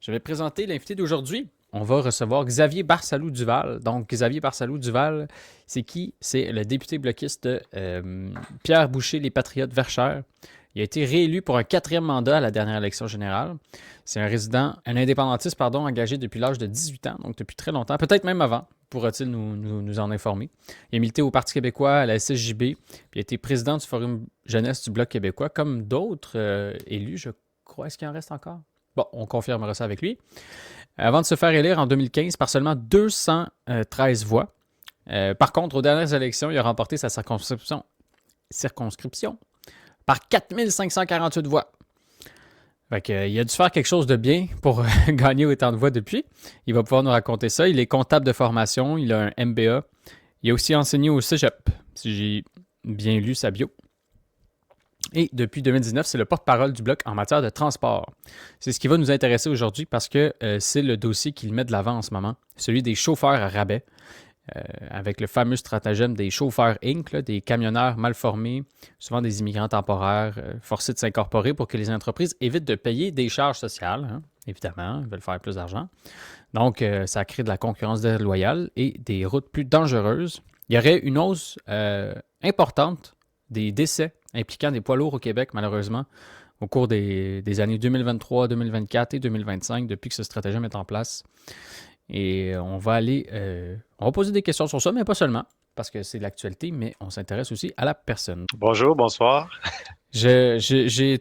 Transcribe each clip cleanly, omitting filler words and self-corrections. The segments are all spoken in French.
Je vais présenter l'invité d'aujourd'hui. On va recevoir Xavier Barsalou-Duval. Donc, Xavier Barsalou-Duval, c'est qui? C'est le député bloquiste Pierre Boucher, les Patriotes Verchères. Il a été réélu pour un quatrième mandat à la dernière élection générale. C'est un indépendantiste, engagé depuis l'âge de 18 ans, donc depuis très longtemps, peut-être même avant, pourra-t-il nous en informer. Il a milité au Parti québécois, à la SSJB, puis il a été président du Forum jeunesse du Bloc québécois, comme d'autres élus, je crois. Est-ce qu'il en reste encore? Bon, on confirmera ça avec lui. Avant de se faire élire en 2015 par seulement 213 voix. Par contre, aux dernières élections, il a remporté sa circonscription par 4548 voix. Fait que, il a dû faire quelque chose de bien pour gagner autant de voix depuis. Il va pouvoir nous raconter ça. Il est comptable de formation, il a un MBA. Il a aussi enseigné au Cégep, si j'ai bien lu sa bio. Et depuis 2019, c'est le porte-parole du Bloc en matière de transport. C'est ce qui va nous intéresser aujourd'hui parce que c'est le dossier qu'il met de l'avant en ce moment, celui des chauffeurs à rabais, avec le fameux stratagème des chauffeurs Inc., là, des camionneurs mal formés, souvent des immigrants temporaires, forcés de s'incorporer pour que les entreprises évitent de payer des charges sociales, hein, évidemment, ils veulent faire plus d'argent. Donc, ça crée de la concurrence déloyale et des routes plus dangereuses. Il y aurait une hausse importante des décès impliquant des poids lourds au Québec, malheureusement, au cours des années 2023, 2024 et 2025, depuis que ce stratagème est en place. Et on va poser des questions sur ça, mais pas seulement, parce que c'est de l'actualité, mais on s'intéresse aussi à la personne. Bonjour, bonsoir. J'ai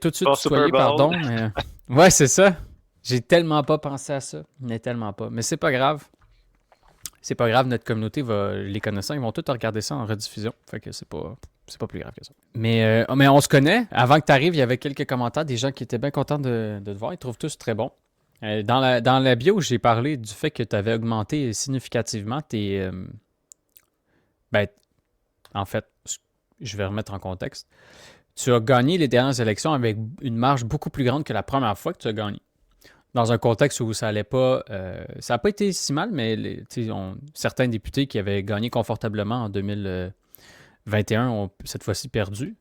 tout de suite Bon Super tutoyé, Bowl. pardon, mais ouais, c'est ça. J'ai tellement pas pensé à ça, mais tellement pas. Mais c'est pas grave. C'est pas grave, notre communauté les connaissants, ils vont tous regarder ça en rediffusion. Fait que c'est pas plus grave que ça. Mais on se connaît. Avant que tu arrives, il y avait quelques commentaires des gens qui étaient bien contents de te voir. Ils trouvent tous très bons. Dans la bio, j'ai parlé du fait que tu avais augmenté significativement ben, en fait, je vais remettre en contexte. Tu as gagné les dernières élections avec une marge beaucoup plus grande que la première fois que tu as gagné. Dans un contexte où ça allait pas. Ça n'a pas été si mal, mais certains députés qui avaient gagné confortablement en 2021 ont cette fois-ci perdu.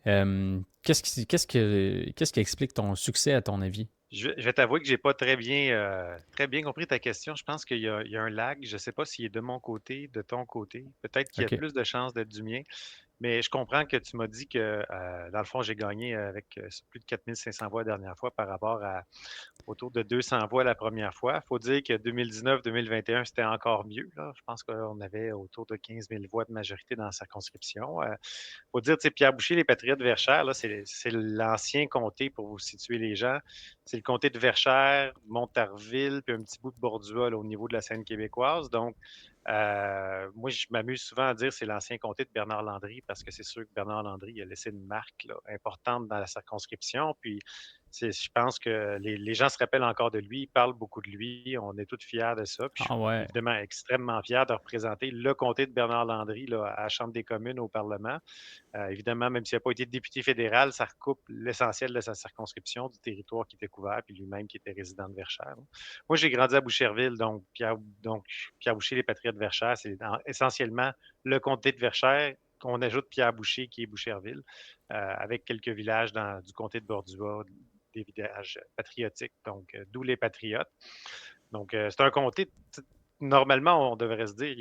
Qu'est-ce qui explique ton succès, à ton avis? Je vais t'avouer que j'ai pas très bien compris ta question. Je pense qu'il y a un lag. Je ne sais pas s'il est de mon côté, de ton côté. Peut-être qu'il y a OK. plus de chances d'être du mien. Mais je comprends que tu m'as dit que, dans le fond, j'ai gagné avec plus de 4500 voix la dernière fois par rapport à autour de 200 voix la première fois. Il faut dire que 2019-2021, c'était encore mieux, là. Je pense qu'on avait autour de 15 000 voix de majorité dans la circonscription. Faut dire, tu sais, Pierre Boucher, les Patriotes Verchères, là, c'est l'ancien comté pour vous situer les gens. C'est le comté de Verchères, Montarville, puis un petit bout de Bordua là, au niveau de la scène québécoise. Donc, moi, je m'amuse souvent à dire c'est l'ancien comté de Bernard Landry parce que c'est sûr que Bernard Landry a laissé une marque là, importante dans la circonscription. Puis, je pense que les gens se rappellent encore de lui, ils parlent beaucoup de lui, on est tous fiers de ça. Puis je Ah suis ouais. évidemment extrêmement fier de représenter le comté de Bernard Landry là, à la Chambre des communes au Parlement. Évidemment, même s'il n'a pas été député fédéral, ça recoupe l'essentiel de sa circonscription, du territoire qui était couvert, puis lui-même qui était résident de Verchères. Moi, j'ai grandi à Boucherville, donc Pierre Boucher, les Patriotes de Verchères, c'est essentiellement le comté de Verchères qu'on ajoute Pierre Boucher, qui est Boucherville, avec quelques villages du comté de Bordua, des villages patriotiques, donc d'où les Patriotes. Donc, c'est un comté, normalement, on devrait se dire,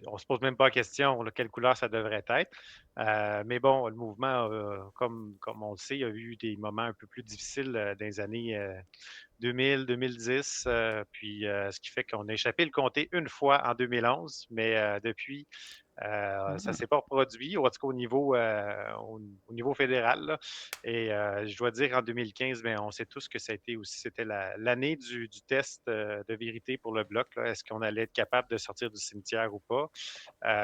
on ne se pose même pas la question là, quelle couleur ça devrait être. Mais bon, le mouvement, comme on le sait, il y a eu des moments un peu plus difficiles dans les années 2000, 2010, puis ce qui fait qu'on a échappé le comté une fois en 2011, mais depuis, ça ne s'est pas reproduit, ou en tout cas au niveau fédéral. Là. Et je dois dire, en 2015, bien, on sait tous que ça a été aussi, c'était l'année du test de vérité pour le Bloc. Est-ce qu'on allait être capable de sortir du cimetière ou pas?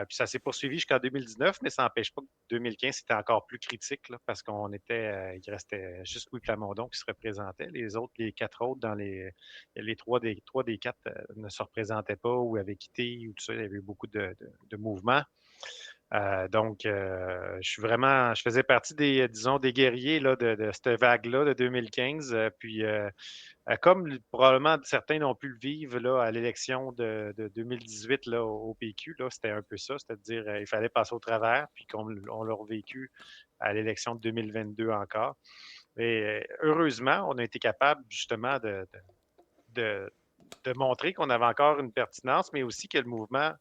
Puis ça s'est poursuivi jusqu'en 2019, mais ça n'empêche pas que 2015, c'était encore plus critique là, parce il restait juste Louis Plamondon qui se représentait. Les autres, les quatre autres, les trois des quatre ne se représentaient pas ou avaient quitté ou tout ça. Il y avait eu beaucoup de mouvements. Je faisais partie disons, des guerriers là, de cette vague-là de 2015. Comme probablement certains n'ont pu le vivre là, à l'élection de 2018 là, au PQ, là, c'était un peu ça, c'est-à-dire il fallait passer au travers, puis qu'on on l'a revécu à l'élection de 2022 encore. Et heureusement, on a été capable justement de, de montrer qu'on avait encore une pertinence, mais aussi que le mouvement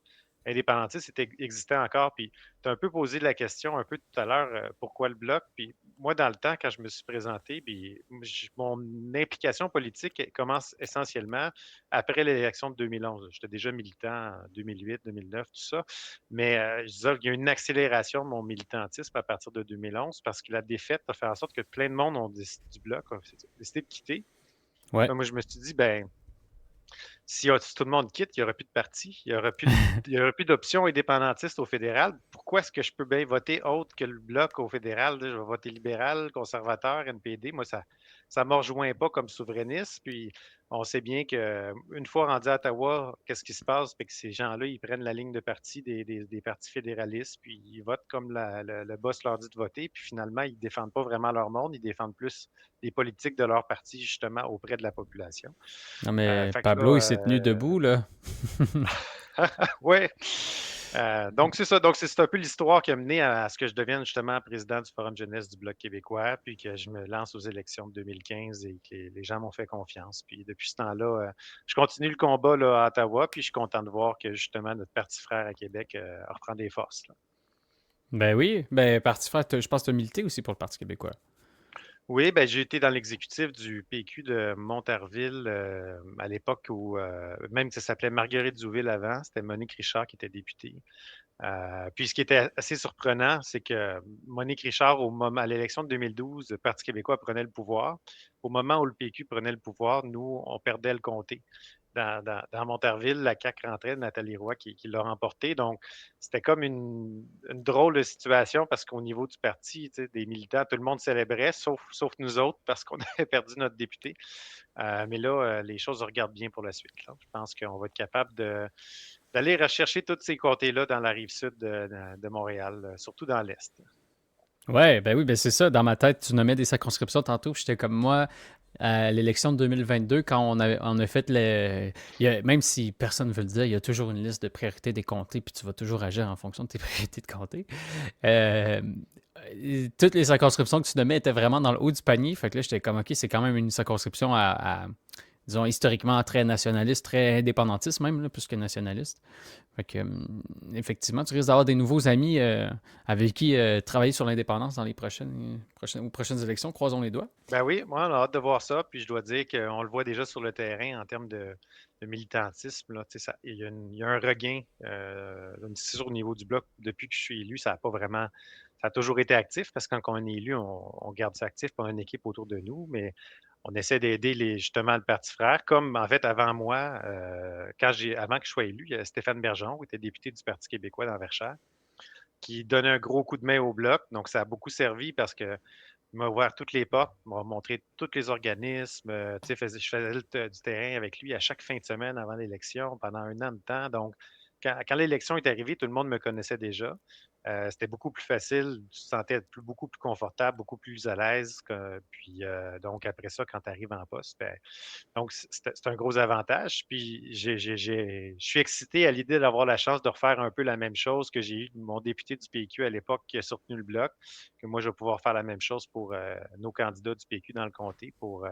indépendantiste existait encore. Puis tu as un peu posé la question un peu tout à l'heure, pourquoi le bloc? Puis moi, dans le temps, quand je me suis présenté, puis mon implication politique commence essentiellement après l'élection de 2011. J'étais déjà militant en 2008, 2009, tout ça. Mais je disais qu'il y a une accélération de mon militantisme à partir de 2011 parce que la défaite a fait en sorte que plein de monde ont décidé du bloc, ont décidé de quitter. Ouais. Là, moi, je me suis dit, ben, si tout le monde quitte, il n'y aura plus de parti, il y aura plus d'options indépendantistes au fédéral. Pourquoi est-ce que je peux bien voter autre que le bloc au fédéral? Là, je vais voter libéral, conservateur, NPD. Moi, ça ne me rejoint pas comme souverainiste. Puis on sait bien qu'une fois rendu à Ottawa, qu'est-ce qui se passe? C'est que ces gens-là, ils prennent la ligne de parti des partis fédéralistes, puis ils votent comme le boss leur dit de voter. Puis finalement, ils ne défendent pas vraiment leur monde, ils défendent plus les politiques de leur parti, justement, auprès de la population. Non, mais Fait que Pablo, il là, s'est tenu debout, là. ouais. Donc, c'est ça. Donc, c'est un peu l'histoire qui a mené à ce que je devienne justement président du Forum jeunesse du Bloc québécois, puis que je me lance aux élections de 2015 et que les gens m'ont fait confiance. Puis depuis ce temps-là, je continue le combat là, à Ottawa, puis je suis content de voir que justement notre parti frère à Québec reprend des forces, là. Ben oui, ben Parti frère, je pense que tu as milité aussi pour le Parti québécois. Oui, ben, j'ai été dans l'exécutif du PQ de Montarville à l'époque où, même ça s'appelait Marguerite Douville avant, c'était Monique Richard qui était députée. Puis ce qui était assez surprenant, c'est que Monique Richard, à l'élection de 2012, le Parti québécois prenait le pouvoir. Au moment où le PQ prenait le pouvoir, nous, on perdait le comté. Dans Montarville, la CAQ rentrait, Nathalie Roy qui l'a remporté. Donc, c'était comme une drôle de situation parce qu'au niveau du parti, des militants, tout le monde célébrait, sauf nous autres, parce qu'on avait perdu notre député. Mais là, les choses regardent bien pour la suite, là. Je pense qu'on va être capable d'aller rechercher tous ces comtés-là dans la rive sud de Montréal, surtout dans l'Est. Ouais, ben oui, ben c'est ça. Dans ma tête, tu nommais des circonscriptions tantôt, puis j'étais comme moi, à l'élection de 2022, quand on a fait même si personne ne veut le dire, il y a toujours une liste de priorités des comtés, puis tu vas toujours agir en fonction de tes priorités de comté. Euh, Toutes les circonscriptions que tu nommais étaient vraiment dans le haut du panier. Fait que là, j'étais comme, OK, c'est quand même une circonscription disons, historiquement très nationaliste, très indépendantiste même, là, plus que nationaliste. Fait que, effectivement, tu risques d'avoir des nouveaux amis avec qui travailler sur l'indépendance dans les prochaines élections. Croisons les doigts. Ben oui, moi, on a hâte de voir ça. Puis je dois dire qu'on le voit déjà sur le terrain en termes de militantisme. Là, il y a un regain, c'est sûr, au niveau du bloc. Depuis que je suis élu, ça n'a pas vraiment. Ça a toujours été actif parce que quand on est élu, on garde ça actif pour une équipe autour de nous. Mais on essaie d'aider justement le Parti frère. Comme en fait, avant moi, avant que je sois élu, il y a Stéphane Bergeron, qui était député du Parti québécois dans Verchères, qui donnait un gros coup de main au bloc. Donc, ça a beaucoup servi parce que il m'a ouvert toutes les portes, m'a montré tous les organismes. Je faisais du terrain avec lui à chaque fin de semaine avant l'élection pendant un an de temps. Donc, quand l'élection est arrivée, tout le monde me connaissait déjà. C'était beaucoup plus facile. Tu te sentais beaucoup plus confortable, beaucoup plus à l'aise. Puis, donc, après ça, quand tu arrives en poste, ben, donc, c'est un gros avantage. Puis, je suis excité à l'idée d'avoir la chance de refaire un peu la même chose que j'ai eu mon député du PQ à l'époque qui a soutenu le bloc, que moi, je vais pouvoir faire la même chose pour nos candidats du PQ dans le comté pour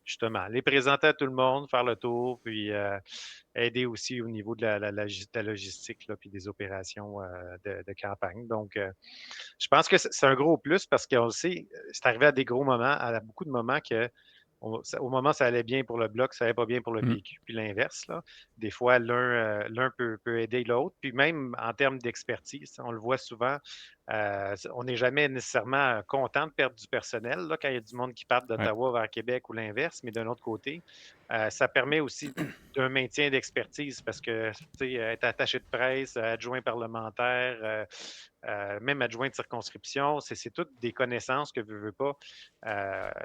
justement les présenter à tout le monde, faire le tour, puis aider aussi au niveau de la logistique, là, puis des opérations de campagne. Donc, je pense que c'est un gros plus parce qu'on le sait, c'est arrivé à des gros moments, à beaucoup de moments que au moment, ça allait bien pour le bloc, ça allait pas bien pour le Mm. PQ, puis l'inverse, là. Des fois, l'un peut aider l'autre. Puis même en termes d'expertise, on le voit souvent, on n'est jamais nécessairement content de perdre du personnel là, quand il y a du monde qui part Ouais. d'Ottawa vers Québec ou l'inverse, mais d'un autre côté, ça permet aussi d'un maintien d'expertise parce que être attaché de presse, adjoint parlementaire, même adjoint de circonscription, c'est toutes des connaissances que veux pas.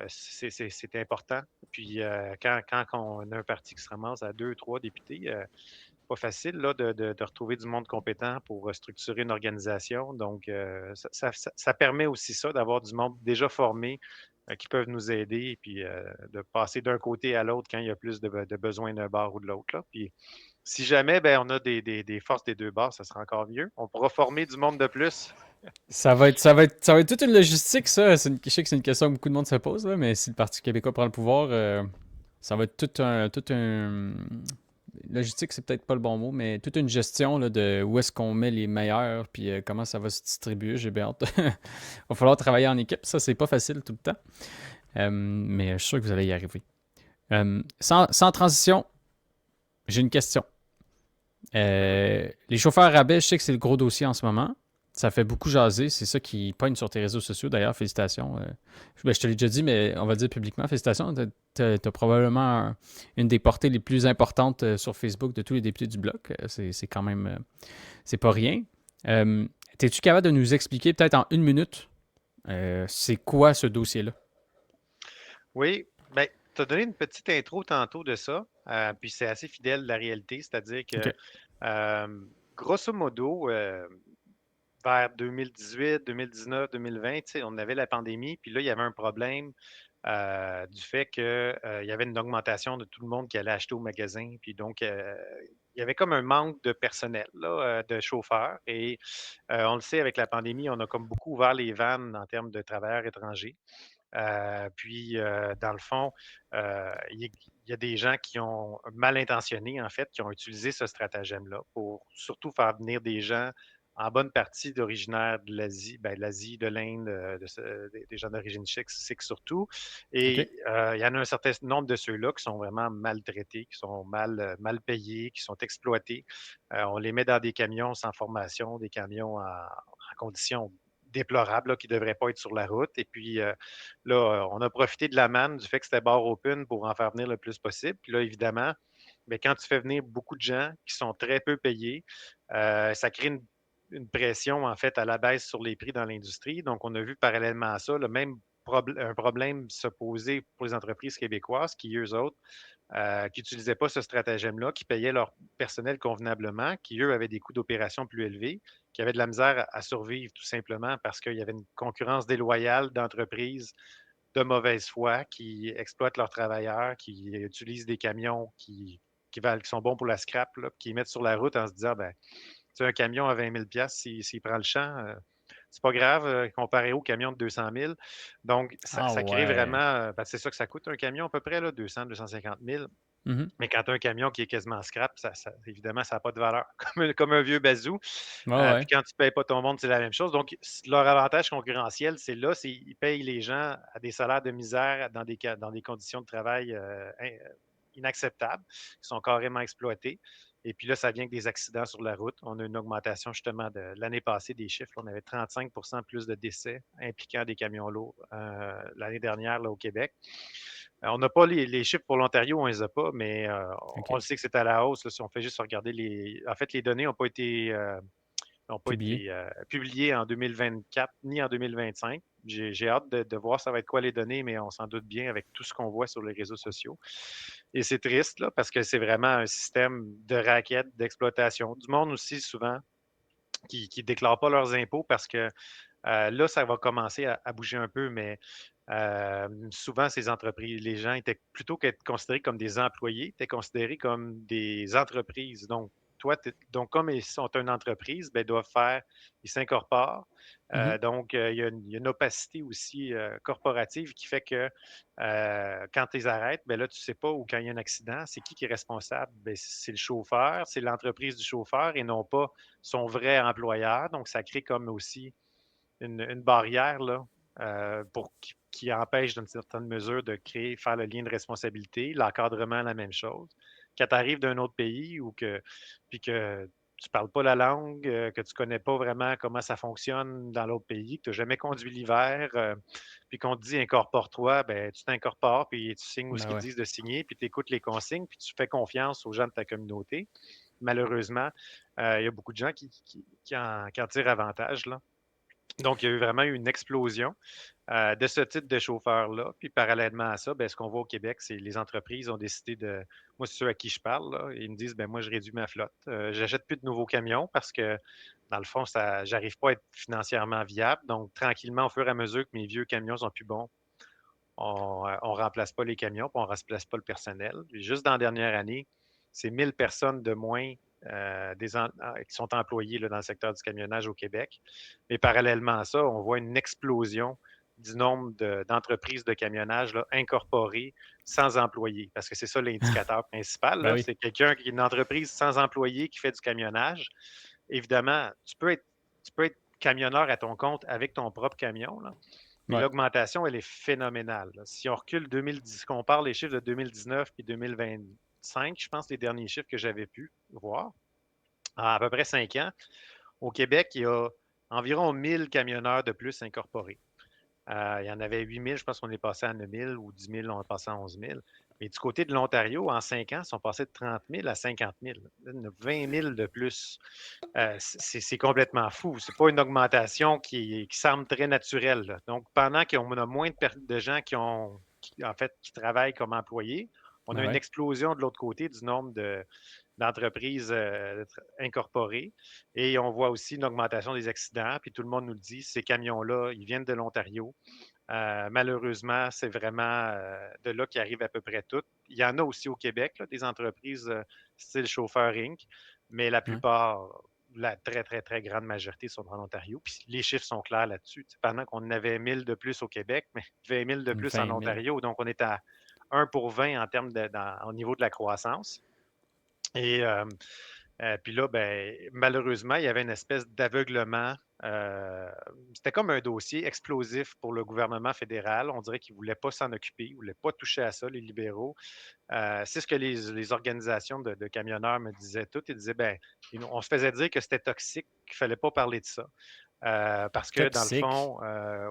C'est important. Puis quand on a un parti qui se ramasse à deux, trois députés, pas facile là, de retrouver du monde compétent pour structurer une organisation. Donc, ça permet aussi ça, d'avoir du monde déjà formé qui peuvent nous aider et puis de passer d'un côté à l'autre quand il y a plus de besoin d'un bar ou de l'autre, là. Puis, si jamais ben, on a des forces des deux bars, ça sera encore mieux. On pourra former du monde de plus. Ça va être toute une logistique, ça. Je sais que c'est une question que beaucoup de monde se pose, là, mais si le Parti québécois prend le pouvoir, Ça va être logistique, c'est peut-être pas le bon mot, mais toute une gestion là, de où est-ce qu'on met les meilleurs, puis comment ça va se distribuer. J'ai bien hâte. Va falloir travailler en équipe. Ça, c'est pas facile tout le temps. Mais je suis sûr que vous allez y arriver. Sans transition, j'ai une question. Les chauffeurs à rabais, je sais que c'est le gros dossier en ce moment. Ça fait beaucoup jaser. C'est ça qui pogne sur tes réseaux sociaux. D'ailleurs, félicitations. Je te l'ai déjà dit, mais on va le dire publiquement. Félicitations. T'as probablement une des portées les plus importantes sur Facebook de tous les députés du Bloc. C'est quand même... c'est pas rien. T'es-tu capable de nous expliquer, peut-être en une minute, c'est quoi ce dossier-là? Oui, ben, tu as donné une petite intro tantôt de ça, puis c'est assez fidèle de la réalité, c'est-à-dire que, OK. grosso modo, vers 2018, 2019, 2020, tu sais, on avait la pandémie, puis là, il y avait un problème du fait qu'il y avait une augmentation de tout le monde qui allait acheter au magasin, puis donc, il y avait comme un manque de personnel, là, de chauffeurs, et on le sait, avec la pandémie, on a comme beaucoup ouvert les vannes en termes de travailleurs étrangers. Dans le fond, il y a des gens qui ont mal intentionnés, en fait, qui ont utilisé ce stratagème-là pour surtout faire venir des gens en bonne partie d'originaire de l'Asie, ben, de l'Asie, de l'Inde, des gens d'origine sikh surtout. OK. Et il y en a un certain nombre de ceux-là qui sont vraiment maltraités, qui sont mal payés, qui sont exploités. On les met dans des camions sans formation, des camions en conditions déplorables là, qui ne devraient pas être sur la route. Et puis, là, on a profité de la manne, du fait que c'était bar open pour en faire venir le plus possible. Puis là, évidemment, mais quand tu fais venir beaucoup de gens qui sont très peu payés, ça crée une pression, en fait, à la baisse sur les prix dans l'industrie. Donc, on a vu parallèlement à ça le même un problème se poser pour les entreprises québécoises qui, eux autres, qui n'utilisaient pas ce stratagème-là, qui payaient leur personnel convenablement, qui, eux, avaient des coûts d'opération plus élevés, qui avaient de la misère à survivre tout simplement parce qu'il y avait une concurrence déloyale d'entreprises de mauvaise foi qui exploitent leurs travailleurs, qui utilisent des camions qui sont bons pour la scrap, là, qui les mettent sur la route en se disant, ben, tu sais, un camion à 20 000 s'il prend le champ, c'est pas grave comparé au camion de 200 000. Donc, Ah ça crée vraiment, ouais. c'est ça que ça coûte un camion à peu près, là, 200, 250 000. Mhm. Mais quand tu as un camion qui est quasiment scrap, évidemment, ça n'a pas de valeur, comme un vieux bazou. Ouais, Puis ouais. quand tu ne payes pas ton monde, c'est la même chose. Donc, leur avantage concurrentiel, c'est là, c'est qu'ils payent les gens à des salaires de misère dans des conditions de travail inacceptables, qui sont carrément exploités. Et puis là, ça vient avec des accidents sur la route. On a une augmentation justement de l'année passée des chiffres. On avait 35 plus de décès impliquant des camions lourds l'année dernière là, au Québec. On n'a pas les chiffres pour l'Ontario, on ne les a pas, mais on OK. le sait que c'est à la hausse. Là, si on fait juste regarder les. En fait, les données n'ont pas Publié. été publiées en 2024 ni en 2025. J'ai hâte de voir ça va être quoi les données, mais on s'en doute bien avec tout ce qu'on voit sur les réseaux sociaux. Et c'est triste là, parce que c'est vraiment un système de raquettes, d'exploitation. Du monde aussi, souvent, qui ne déclarent pas leurs impôts parce que là, ça va commencer à bouger un peu, mais souvent, ces entreprises, les gens étaient plutôt qu'être considérés comme des employés, étaient considérés comme des entreprises. Donc, toi, donc comme ils sont une entreprise, ben, ils s'incorporent. Mhm. Donc, il y a une opacité aussi corporative qui fait que quand tu les arrêtes, ben là, tu ne sais pas, ou quand il y a un accident, c'est qui est responsable? Ben, c'est le chauffeur, c'est l'entreprise du chauffeur et non pas son vrai employeur. Donc, ça crée comme aussi une barrière là, qui empêche, d'une certaine mesure, de faire le lien de responsabilité. L'encadrement, la même chose. Quand tu arrives d'un autre pays puis que tu ne parles pas la langue, que tu ne connais pas vraiment comment ça fonctionne dans l'autre pays, que tu n'as jamais conduit l'hiver, puis qu'on te dit incorpore-toi, ben, tu t'incorpores, puis tu signes où ce Ben qu'ils te ouais. disent de signer, puis tu écoutes les consignes, puis tu fais confiance aux gens de ta communauté. Malheureusement, il y a beaucoup de gens qui en tirent avantage, là. Donc, il y a eu vraiment eu une explosion de ce type de chauffeurs-là. Puis, parallèlement à ça, ben, ce qu'on voit au Québec, c'est les entreprises ont décidé de. Moi, c'est ceux à qui je parle, là, ils me disent, ben moi, je réduis ma flotte. J'achète plus de nouveaux camions parce que, dans le fond, j'arrive pas à être financièrement viable. Donc, tranquillement, au fur et à mesure que mes vieux camions sont plus bons, on remplace pas les camions, puis on remplace pas le personnel. Puis juste dans la dernière année, c'est 1000 personnes de moins qui sont employées là, dans le secteur du camionnage au Québec. Mais parallèlement à ça, on voit une explosion du nombre d'entreprises de camionnage là, incorporées sans employés. Parce que c'est ça l'indicateur principal. Ben Là. oui. C'est quelqu'un qui est une entreprise sans employés qui fait du camionnage. Évidemment, tu peux être camionneur à ton compte avec ton propre camion. Là. Puis Ouais. l'augmentation, elle est phénoménale. Là. Si on recule 2010, si on compare les chiffres de 2019 et 2025, je pense les derniers chiffres que j'avais pu voir, en à peu près 5 ans, au Québec, il y a environ 1000 camionneurs de plus incorporés. Il y en avait 8 000, je pense qu'on est passé à 9 000 ou 10 000, on est passé à 11 000. Mais du côté de l'Ontario, en 5 ans, ils sont passés de 30 000 à 50 000. Il y en a 20 000 de plus. C'est complètement fou. Ce n'est pas une augmentation qui semble très naturelle. Là. Donc, pendant qu'on a moins de gens qui travaillent comme employés, on Ben a une ouais. explosion de l'autre côté du nombre d'entreprises incorporées. Et on voit aussi une augmentation des accidents. Puis tout le monde nous le dit, ces camions-là, ils viennent de l'Ontario. Malheureusement, c'est vraiment de là qu'arrivent à peu près toutes. Il y en a aussi au Québec, là, des entreprises style Chauffeur Inc., mais la Ouais. plupart, la très, très, très grande majorité sont en Ontario. Puis les chiffres sont clairs là-dessus. Pendant qu'on en avait 1000 de plus au Québec, mais 20 000 de plus en 20 000. Ontario. Donc, on est à 1 pour 20 en termes au niveau de la croissance. Et puis là, ben, malheureusement, il y avait une espèce d'aveuglement. C'était comme un dossier explosif pour le gouvernement fédéral. On dirait qu'ils ne voulaient pas s'en occuper, ils ne voulaient pas toucher à ça, les libéraux. C'est ce que les organisations de camionneurs me disaient toutes. Ils disaient, ben, on se faisait dire que c'était toxique, qu'il ne fallait pas parler de ça. Parce que dans le Toxique. fond,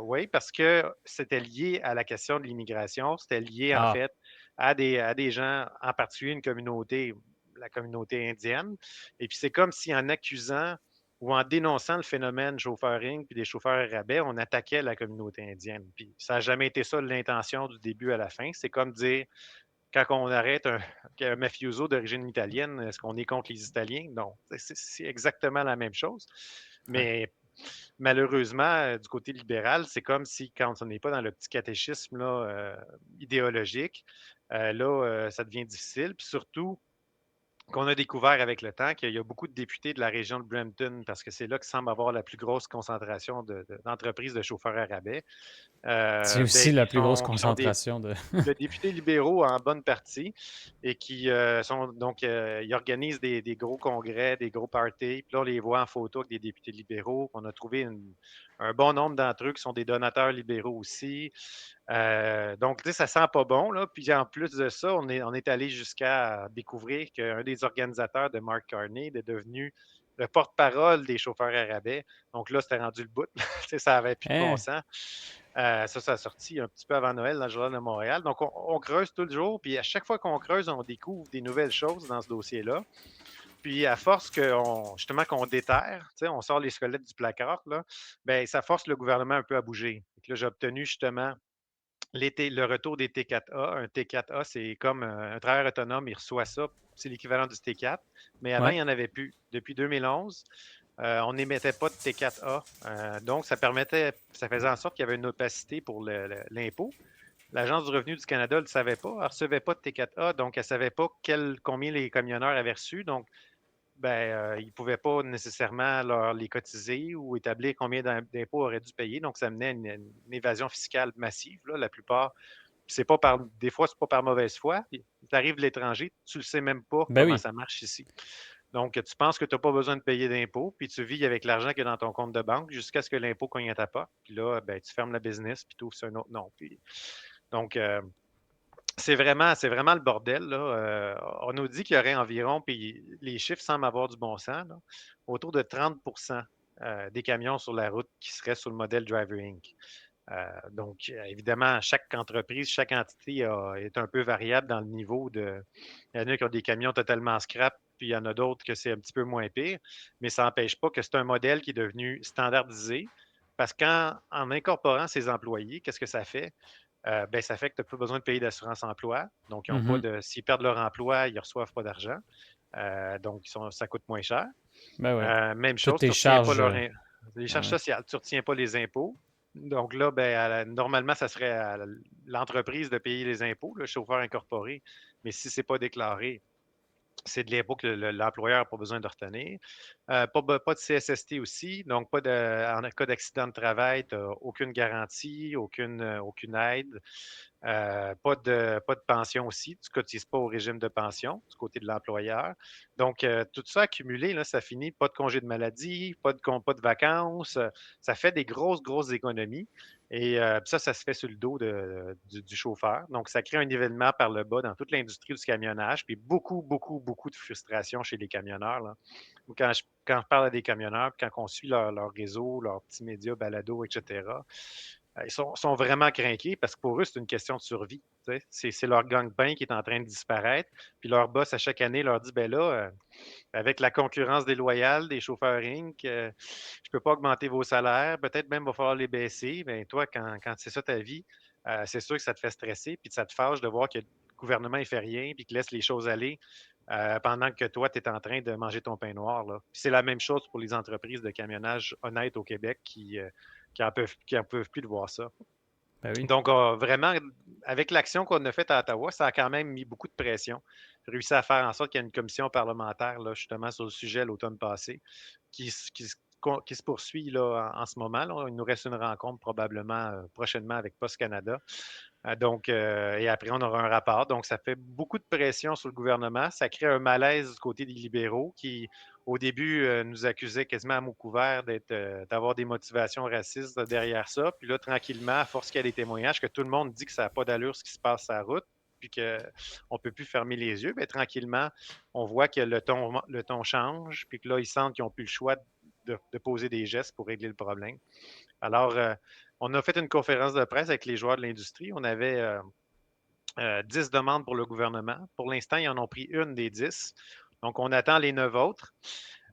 oui, parce que c'était lié à la question de l'immigration, c'était lié en Ah, fait à des gens, en particulier une communauté, la communauté indienne. Et puis c'est comme si en accusant ou en dénonçant le phénomène chauffeuring puis des chauffeurs à rabais, on attaquait la communauté indienne. Puis ça n'a jamais été ça l'intention du début à la fin. C'est comme dire, quand on arrête un mafioso d'origine italienne, est-ce qu'on est contre les Italiens? Non, c'est exactement la même chose. ouais. Mais malheureusement, du côté libéral, c'est comme si quand on n'est pas dans le petit catéchisme là, idéologique, là, ça devient difficile. Puis surtout, qu'on a découvert avec le temps qu'il y a beaucoup de députés de la région de Brampton, parce que c'est là qu'il semble avoir la plus grosse concentration d'entreprises de chauffeurs à rabais, C'est aussi ben, la plus grosse qui sont des concentration de. de députés libéraux en bonne partie et qui sont donc, ils organisent des gros congrès, des gros parties. Puis là, on les voit en photo avec des députés libéraux. On a trouvé un bon nombre d'entre eux qui sont des donateurs libéraux aussi. Donc, tu sais, ça sent pas bon, là. Puis en plus de ça, on est allé jusqu'à découvrir qu'un des organisateurs de Mark Carney est devenu le porte-parole des chauffeurs à rabais. Donc là, c'était rendu le bout. Tu sais, ça n'avait plus de bon Hein? sens. Ça a sorti un petit peu avant Noël dans le Journal de Montréal. Donc, on creuse tout le jour. Puis à chaque fois qu'on creuse, on découvre des nouvelles choses dans ce dossier-là. Puis à force justement qu'on déterre, tu sais, on sort les squelettes du placard, là, ben, ça force le gouvernement un peu à bouger. Donc là, j'ai obtenu justement le retour des T4A. Un T4A, c'est comme un travailleur autonome, il reçoit ça. C'est l'équivalent du T4. Mais avant, il Ouais. n'y en avait plus. Depuis 2011, on n'émettait pas de T4A. Donc, ça faisait en sorte qu'il y avait une opacité pour l'impôt. L'Agence du revenu du Canada ne le savait pas. Elle ne recevait pas de T4A, donc elle ne savait pas combien les camionneurs avaient reçu. Donc, ben, ils ne pouvaient pas nécessairement les cotiser ou établir combien d'impôts auraient dû payer. Donc, ça menait à une évasion fiscale massive. Là, la plupart, des fois, c'est pas par mauvaise foi. Tu arrives de l'étranger, tu ne le sais même pas Ben comment oui. ça marche ici. Donc, tu penses que tu n'as pas besoin de payer d'impôts, puis tu vis avec l'argent qui est dans ton compte de banque jusqu'à ce que l'impôt cogne à ta porte. Puis là, ben, tu fermes la business, puis tu ouvres sur un autre nom. Donc, c'est vraiment le bordel. Là. On nous dit qu'il y aurait environ, puis les chiffres semblent avoir du bon sens, là, autour de 30 des camions sur la route qui seraient sur le modèle Driver Inc. Donc, évidemment, chaque entreprise, chaque entité est un peu variable dans le niveau de. Il y en a qui ont des camions totalement scrap, puis il y en a d'autres que c'est un petit peu moins pire, mais ça n'empêche pas que c'est un modèle qui est devenu standardisé parce qu'en incorporant ses employés, qu'est-ce que ça fait? Ben, ça fait que tu n'as plus besoin de payer d'assurance emploi. Donc, Mhm. s'ils perdent leur emploi, ils ne reçoivent pas d'argent. Donc, ça coûte moins cher. Ben ouais. Même Toutes chose, tu tes ne retiens pas charges. les Ben charges ouais. sociales, tu ne retiens pas les impôts. Donc là, ben, normalement, ça serait à l'entreprise de payer les impôts, le chauffeur incorporé. Mais si ce n'est pas déclaré, C'est de l'impôt que l'employeur n'a pas besoin de retenir. Pas de CSST aussi, donc en cas d'accident de travail, tu n'as aucune garantie, aucune aide. Pas de pension aussi. Tu ne cotises pas au régime de pension du côté de l'employeur. Donc, tout ça accumulé, là, ça finit pas de congé de maladie, pas de vacances. Ça fait des grosses, grosses économies. Et ça se fait sur le dos du chauffeur. Donc, ça crée un nivellement par le bas dans toute l'industrie du camionnage, puis beaucoup, beaucoup, beaucoup de frustration chez les camionneurs, là. Quand je parle à des camionneurs, puis quand on suit leur réseau, leurs petits médias, balado, etc., ils sont vraiment craqués parce que pour eux, c'est une question de survie. C'est leur gagne-pain qui est en train de disparaître. Puis leur boss, à chaque année, leur dit, ben là, avec la concurrence déloyale des chauffeurs Inc., je ne peux pas augmenter vos salaires. Peut-être même, il va falloir les baisser. Ben toi, quand c'est ça ta vie, c'est sûr que ça te fait stresser. Puis ça te fâche de voir que le gouvernement ne fait rien puis qu'il laisse les choses aller pendant que toi, tu es en train de manger ton pain noir, là. Puis c'est la même chose pour les entreprises de camionnage honnêtes au Québec qui en peuvent plus de voir ça. Ben oui. Donc, vraiment, avec l'action qu'on a faite à Ottawa, ça a quand même mis beaucoup de pression. J'ai réussi à faire en sorte qu'il y ait une commission parlementaire, là, justement, sur le sujet l'automne passé, qui se poursuit là, en ce moment, là. Il nous reste une rencontre probablement prochainement avec Post Canada. Donc, et après, on aura un rapport. Donc, ça fait beaucoup de pression sur le gouvernement. Ça crée un malaise du côté des libéraux qui, au début, nous accusaient quasiment à mots couverts d'avoir des motivations racistes derrière ça. Puis là, tranquillement, à force qu'il y a des témoignages, que tout le monde dit que ça n'a pas d'allure ce qui se passe sur la route, puis qu'on ne peut plus fermer les yeux, bien, tranquillement, on voit que le ton change, puis que là, ils sentent qu'ils n'ont plus le choix de poser des gestes pour régler le problème. Alors, on a fait une conférence de presse avec les joueurs de l'industrie. On avait 10 demandes pour le gouvernement. Pour l'instant, ils en ont pris une des 10. Donc, on attend les 9 autres.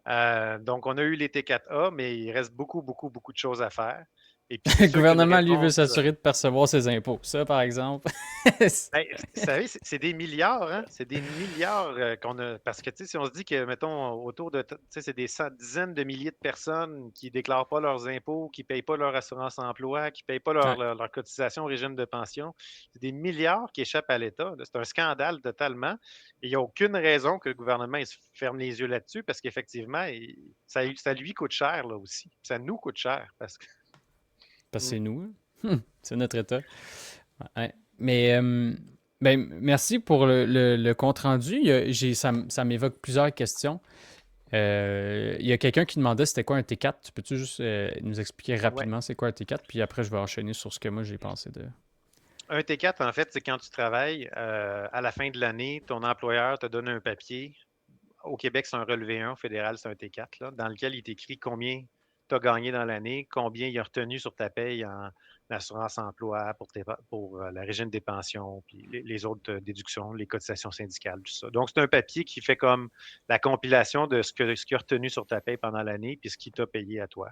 Donc, on a eu les T4A, mais il reste beaucoup, beaucoup, beaucoup de choses à faire. Et puis, c'est Le sûr qu'une gouvernement, lui, veut réponse. s'assurer de percevoir ses impôts. Ça, par exemple. Ben, vous savez, c'est des milliards, hein? C'est des milliards qu'on a. Parce que, tu sais, si on se dit que, mettons, autour de, tu sais, c'est des dizaines de milliers de personnes qui ne déclarent pas leurs impôts, qui ne payent pas leur assurance emploi, qui ne payent pas Ouais. leur cotisation au régime de pension, c'est des milliards qui échappent à l'État, là. C'est un scandale totalement. Et il n'y a aucune raison que le gouvernement il se ferme les yeux là-dessus parce qu'effectivement, ça lui coûte cher, là aussi. Ça nous coûte cher. Parce que. Parce que Mm. c'est nous. C'est notre État. Ouais. Mais ben, merci pour le compte rendu. Ça m'évoque plusieurs questions. Il y a quelqu'un qui demandait c'était quoi un T4. Tu peux-tu juste nous expliquer Ouais. rapidement c'est quoi un T4? Puis après, je vais enchaîner sur ce que moi j'ai pensé de. Un T4, en fait, c'est quand tu travailles à la fin de l'année, ton employeur te donne un papier. Au Québec, c'est un relevé 1. Au fédéral, c'est un T4, là, dans lequel il t'écrit combien tu as gagné dans l'année, combien il a retenu sur ta paye en assurance emploi pour le régime des pensions, puis les autres déductions, les cotisations syndicales, tout ça. Donc, c'est un papier qui fait comme la compilation de ce qu'il a retenu sur ta paye pendant l'année, puis ce qu'il t'a payé à toi.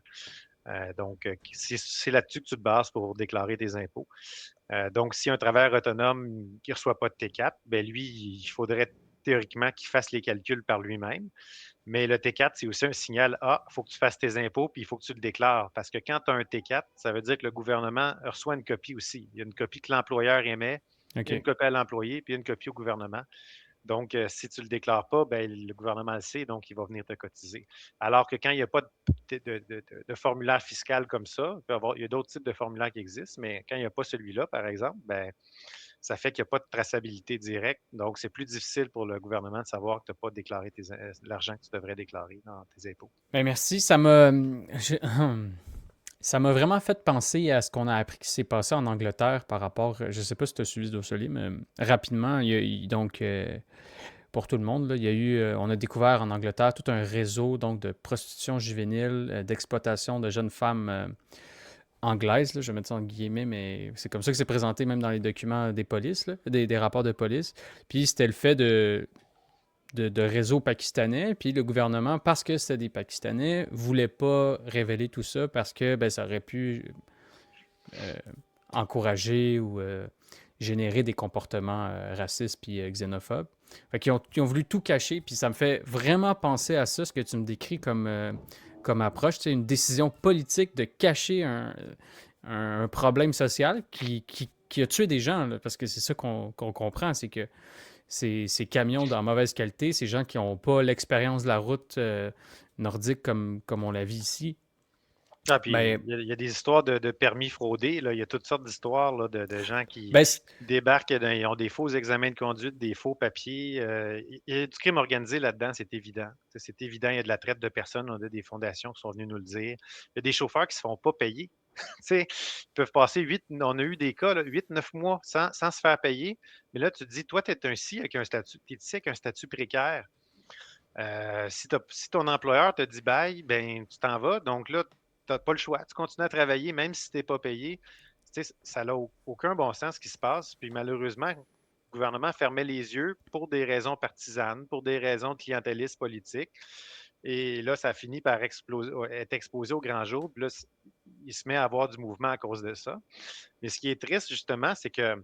Donc, c'est là-dessus que tu te bases pour déclarer tes impôts. Donc, si un travailleur autonome qui ne reçoit pas de T4, ben lui, il faudrait théoriquement qu'il fasse les calculs par lui-même. Mais le T4, c'est aussi un signal, il faut que tu fasses tes impôts, puis il faut que tu le déclares. Parce que quand tu as un T4, ça veut dire que le gouvernement reçoit une copie aussi. Il y a une copie que l'employeur émet, une OK. copie à l'employé, puis une copie au gouvernement. Donc, si tu ne le déclares pas, ben, le gouvernement le sait, donc il va venir te cotiser. Alors que quand il n'y a pas de formulaire fiscal comme ça, il y a d'autres types de formulaires qui existent, mais quand il n'y a pas celui-là, par exemple, ben, ça fait qu'il n'y a pas de traçabilité directe. Donc, c'est plus difficile pour le gouvernement de savoir que tu n'as pas déclaré l'argent que tu devrais déclarer dans tes impôts. Ben merci. Ça m'a vraiment fait penser à ce qu'on a appris qui s'est passé en Angleterre par rapport. Je ne sais pas si tu as suivi ce dossier, mais rapidement, donc. Pour tout le monde, là, il y a eu, on a découvert en Angleterre tout un réseau donc, de prostitution juvénile, d'exploitation de jeunes femmes anglaises, là, je vais mettre ça en guillemets, mais c'est comme ça que c'est présenté même dans les documents des polices, là, des rapports de police. Puis c'était le fait de réseaux pakistanais, puis le gouvernement, parce que c'était des Pakistanais, voulait pas révéler tout ça parce que ben, ça aurait pu euh, encourager ou générer des comportements racistes puis xénophobes. Fait qu'ils ils ont voulu tout cacher, puis ça me fait vraiment penser à ça, ce que tu me décris comme approche, c'est une décision politique de cacher un problème social qui a tué des gens, là, parce que c'est ça qu'on comprend, c'est que ces camions de mauvaise qualité, ces gens qui n'ont pas l'expérience de la route nordique comme on la vit ici. Ah, puis Ben, il y a des histoires de permis fraudés, là. Il y a toutes sortes d'histoires là, de gens qui ben, débarquent, ils ont des faux examens de conduite, des faux papiers. Il y a du crime organisé là-dedans, c'est évident. C'est évident, il y a de la traite de personnes. On a des fondations qui sont venues nous le dire. Il y a des chauffeurs qui ne se font pas payer. Ils peuvent passer on a eu des cas, 8, 9 mois sans se faire payer. Mais là, tu te dis, toi, tu es ici avec un statut précaire. Si ton employeur te dit bye, ben tu t'en vas. Donc là, tu n'as pas le choix. Tu continues à travailler, même si tu n'es pas payé. Tu sais, ça n'a aucun bon sens ce qui se passe. Puis malheureusement, le gouvernement fermait les yeux pour des raisons partisanes, pour des raisons de clientélisme politique. Et là, ça finit par être exposé au grand jour. Puis là, il se met à avoir du mouvement à cause de ça. Mais ce qui est triste, justement, c'est que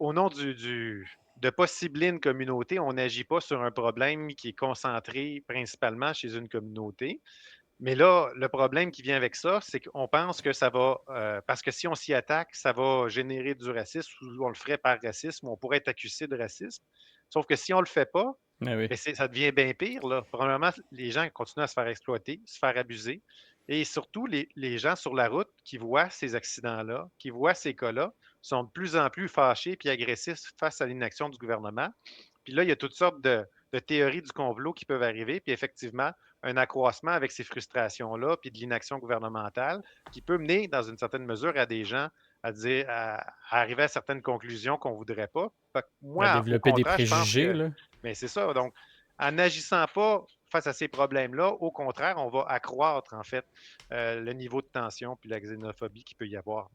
au nom de ne pas cibler une communauté, on n'agit pas sur un problème qui est concentré principalement chez une communauté. Mais là, le problème qui vient avec ça, c'est qu'on pense que ça va, parce que si on s'y attaque, ça va générer du racisme ou on le ferait par racisme, on pourrait être accusé de racisme. Sauf que si on ne le fait pas, ben oui. ben ça devient bien pire. Là. Probablement, les gens continuent à se faire exploiter, se faire abuser. Et surtout, les gens sur la route qui voient ces accidents-là, qui voient ces cas-là, sont de plus en plus fâchés et agressifs face à l'inaction du gouvernement. Puis là, il y a toutes sortes de théories du complot qui peuvent arriver. Puis effectivement, un accroissement avec ces frustrations-là, puis de l'inaction gouvernementale, qui peut mener, dans une certaine mesure, à des gens à arriver à certaines conclusions qu'on ne voudrait pas. Fait que À moi, au développer des contraire, je pense préjugés, que là. mais c'est ça. Donc, en n'agissant pas face à ces problèmes-là, au contraire, on va accroître, en fait, le niveau de tension puis la xénophobie qu'il peut y avoir.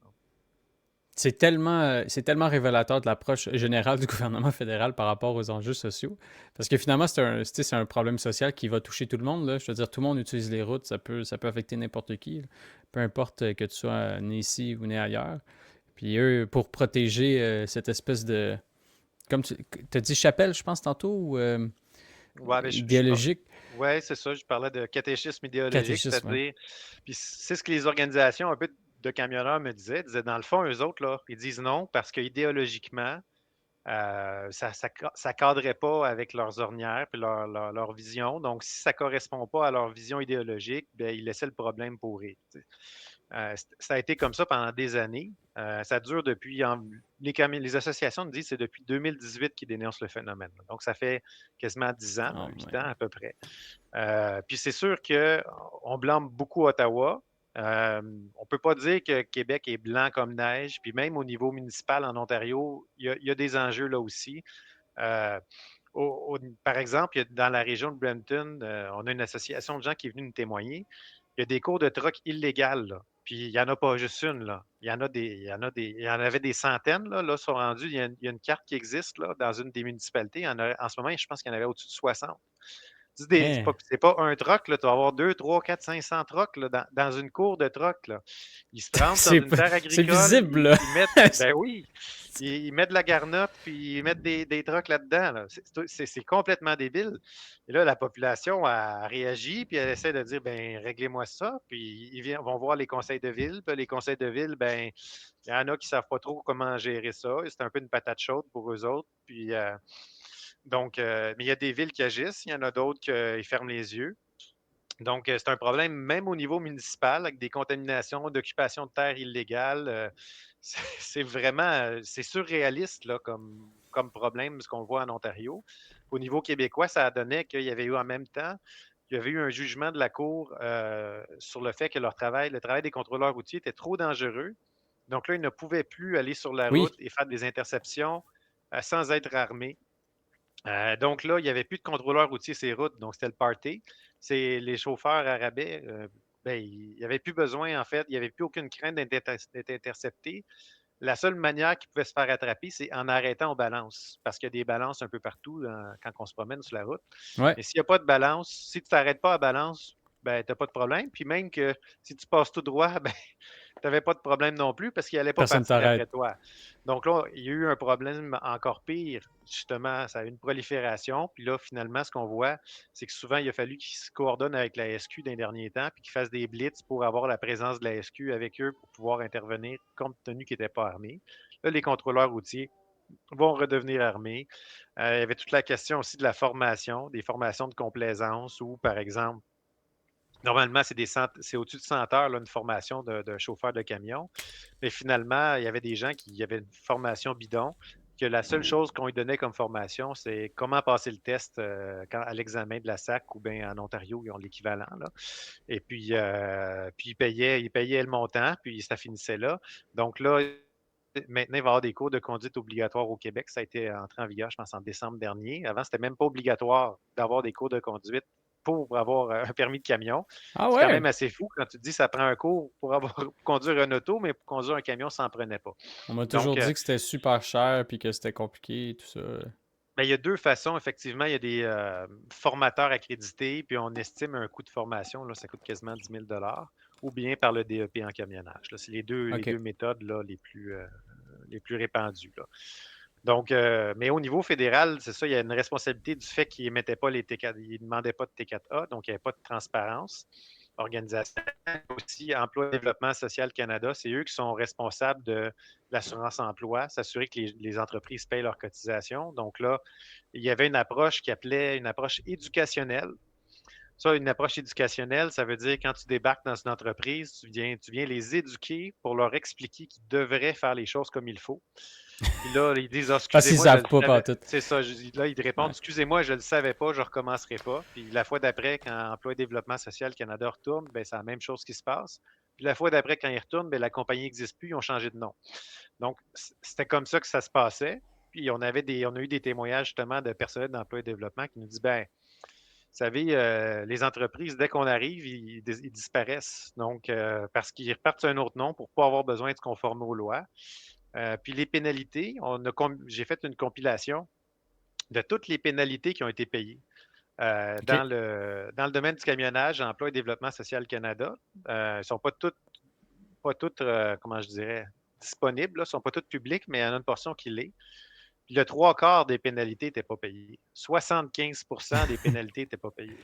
C'est tellement révélateur de l'approche générale du gouvernement fédéral par rapport aux enjeux sociaux. Parce que finalement, c'est un problème social qui va toucher tout le monde, là. Je veux dire, tout le monde utilise les routes, ça peut affecter n'importe qui, là. Peu importe que tu sois né ici ou né ailleurs. Puis eux, pour protéger cette espèce de... Comme tu as dit chapelle, je pense, tantôt, ou Ouais, mais idéologique, ouais, c'est ça. Je parlais de catéchisme idéologique, catéchisme, ouais. c'est-à-dire, puis c'est ce que les organisations un peu de camionneurs me disaient. Ils disaient, dans le fond, eux autres, là, ils disent non parce qu'idéologiquement, ça cadrait pas avec leurs ornières et leur vision. Donc, si ça correspond pas à leur vision idéologique, bien, ils laissaient le problème pourrir. Ça a été comme ça pendant des années. Ça dure depuis. Les associations nous disent que c'est depuis 2018 qu'ils dénoncent le phénomène. Donc, ça fait quasiment 10 ans, Oh, 8 ouais. ans à peu près. Puis c'est sûr qu'on blâme beaucoup Ottawa. On ne peut pas dire que Québec est blanc comme neige. Puis même au niveau municipal en Ontario, il y a des enjeux là aussi. Euh, Par exemple, dans la région de Brampton, on a une association de gens qui est venue nous témoigner. Il y a des cours de troc illégales, là. Puis il n'y en a pas juste une, là. Il y en avait des centaines, là. Là, sont rendus. Il y a une carte qui existe, là, dans une des municipalités. En ce moment, je pense qu'il y en avait au-dessus de 60. Hein, C'est pas un troc, là. Tu vas avoir 2, 3, 4, 500 trocs là, dans une cour de troc, là. Ils se rendent dans une terre c'est agricole, visible, là. ils mettent, ben oui, ils mettent de la garnotte, puis ils mettent des trocs là-dedans. Là. C'est complètement débile. Et là, la population a réagi, puis elle essaie de dire, ben réglez-moi ça. Puis vont voir les conseils de ville. Puis les conseils de ville, ben il y en a qui ne savent pas trop comment gérer ça. C'est un peu une patate chaude pour eux autres. Puis donc, mais il y a des villes qui agissent, il y en a d'autres qui ferment les yeux. Donc, c'est un problème même au niveau municipal avec des contaminations, d'occupation de terres illégales. C'est vraiment, c'est surréaliste là, comme problème, ce qu'on voit en Ontario. Au niveau québécois, ça a donné qu'il y avait eu en même temps, il y avait eu un jugement de la Cour sur le fait que le travail des contrôleurs routiers était trop dangereux. Donc là, ils ne pouvaient plus aller sur la route Oui, et faire des interceptions sans être armés. Donc là, il n'y avait plus de contrôleurs routiers sur les routes, donc c'était le party. C'est les chauffeurs à rabais, ben, il n'y avait plus besoin, en fait, il n'y avait plus aucune crainte d'être intercepté. La seule manière qu'ils pouvaient se faire attraper, c'est en arrêtant aux balances, parce qu'il y a des balances un peu partout quand on se promène sur la route. ouais. Mais s'il n'y a pas de balance, si tu ne t'arrêtes pas à balance, ben, tu n'as pas de problème. Puis même que si tu passes tout droit, ben, tu n'avais pas de problème non plus parce qu'il n'allait pas Personne partir après t'arrête. toi. Donc là, il y a eu un problème encore pire. Justement, ça a eu une prolifération. Puis là, finalement, ce qu'on voit, c'est que souvent, il a fallu qu'ils se coordonnent avec la SQ d'un dernier temps, puis qu'ils fassent des blitz pour avoir la présence de la SQ avec eux pour pouvoir intervenir, compte tenu qu'ils n'étaient pas armés. Là, les contrôleurs routiers vont redevenir armés. Il y avait toute la question aussi de la formation, des formations de complaisance où, par exemple, normalement, c'est au-dessus de 100 heures, là, une formation de chauffeur de camion. Mais finalement, il y avait des gens qui avaient une formation bidon, que la seule chose qu'on lui donnait comme formation, c'est comment passer le test à l'examen de la SAC ou bien en Ontario, ils ont l'équivalent. Là. Et puis ils payaient le montant, puis ça finissait là. Donc là, maintenant, il va y avoir des cours de conduite obligatoires au Québec. Ça a été entré en vigueur, je pense, en décembre dernier. Avant, c'était même pas obligatoire d'avoir des cours de conduite pour avoir un permis de camion. Ah C'est quand même ouais? assez fou quand tu te dis que ça prend un cours pour pour conduire un auto, mais pour conduire un camion, ça n'en prenait pas. On m'a Donc, toujours dit que c'était super cher puis que c'était compliqué et tout ça. ben, il y a deux façons, effectivement. Il y a des formateurs accrédités, puis on estime un coût de formation, là, ça coûte quasiment 10 000 ou bien par le DEP en camionnage. Là. C'est les deux OK. méthodes là, les plus répandues. Là. Donc, mais au niveau fédéral, c'est ça, il y a une responsabilité du fait qu'ils n'émettaient pas les T4, ils ne demandaient pas de T4A, donc il n'y avait pas de transparence. Organisation aussi, Emploi et Développement social Canada, c'est eux qui sont responsables de l'assurance emploi, s'assurer que les entreprises payent leurs cotisations. Donc là, il y avait une approche qui appelait une approche éducationnelle. Ça, une approche éducationnelle, ça veut dire quand tu débarques dans une entreprise, tu viens les éduquer pour leur expliquer qu'ils devraient faire les choses comme il faut. Puis là, ils disent, ah, Parce qu'ils excusez-moi, je savent le pas savais. partout. C'est ça. Là, ils répondent, Ouais. excusez-moi, je ne le savais pas, je ne recommencerai pas. Puis la fois d'après, quand Emploi et Développement social Canada retourne, ben, c'est la même chose qui se passe. Puis la fois d'après, quand ils retournent, ben, la compagnie n'existe plus, ils ont changé de nom. Donc, c'était comme ça que ça se passait. Puis on a eu des témoignages justement de personnel d'emploi et développement qui nous disent, ben, vous savez, les entreprises, dès qu'on arrive, ils disparaissent. Donc, parce qu'ils repartent sur un autre nom pour ne pas avoir besoin de se conformer aux lois. Puis les pénalités, j'ai fait une compilation de toutes les pénalités qui ont été payées OK. dans le domaine du camionnage, Emploi et Développement social Canada. Elles ne sont pas toutes, comment je dirais, disponibles, elles ne sont pas toutes publiques, mais il y en a une portion qui l'est. Puis le trois quarts des pénalités n'étaient pas payées. 75 des pénalités n'étaient pas payées.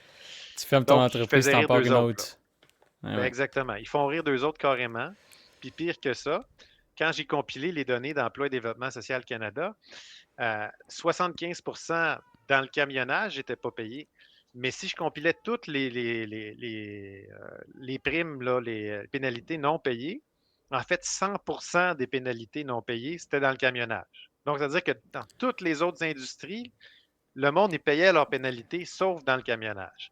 Tu fermes ton Donc, ils entreprise, faisaient t'en rire pars d'eux une autres. Là. autre. Ouais, Ben, ouais. exactement. Ils font rire d'eux autres carrément. Puis pire que ça, quand j'ai compilé les données d'Emploi et Développement social Canada, 75 dans le camionnage n'étaient pas payés. Mais si je compilais toutes les primes, là, les pénalités non payées, en fait, 100 des pénalités non payées, c'était dans le camionnage. Donc, c'est-à-dire que dans toutes les autres industries, le monde, y payait leurs pénalités, sauf dans le camionnage.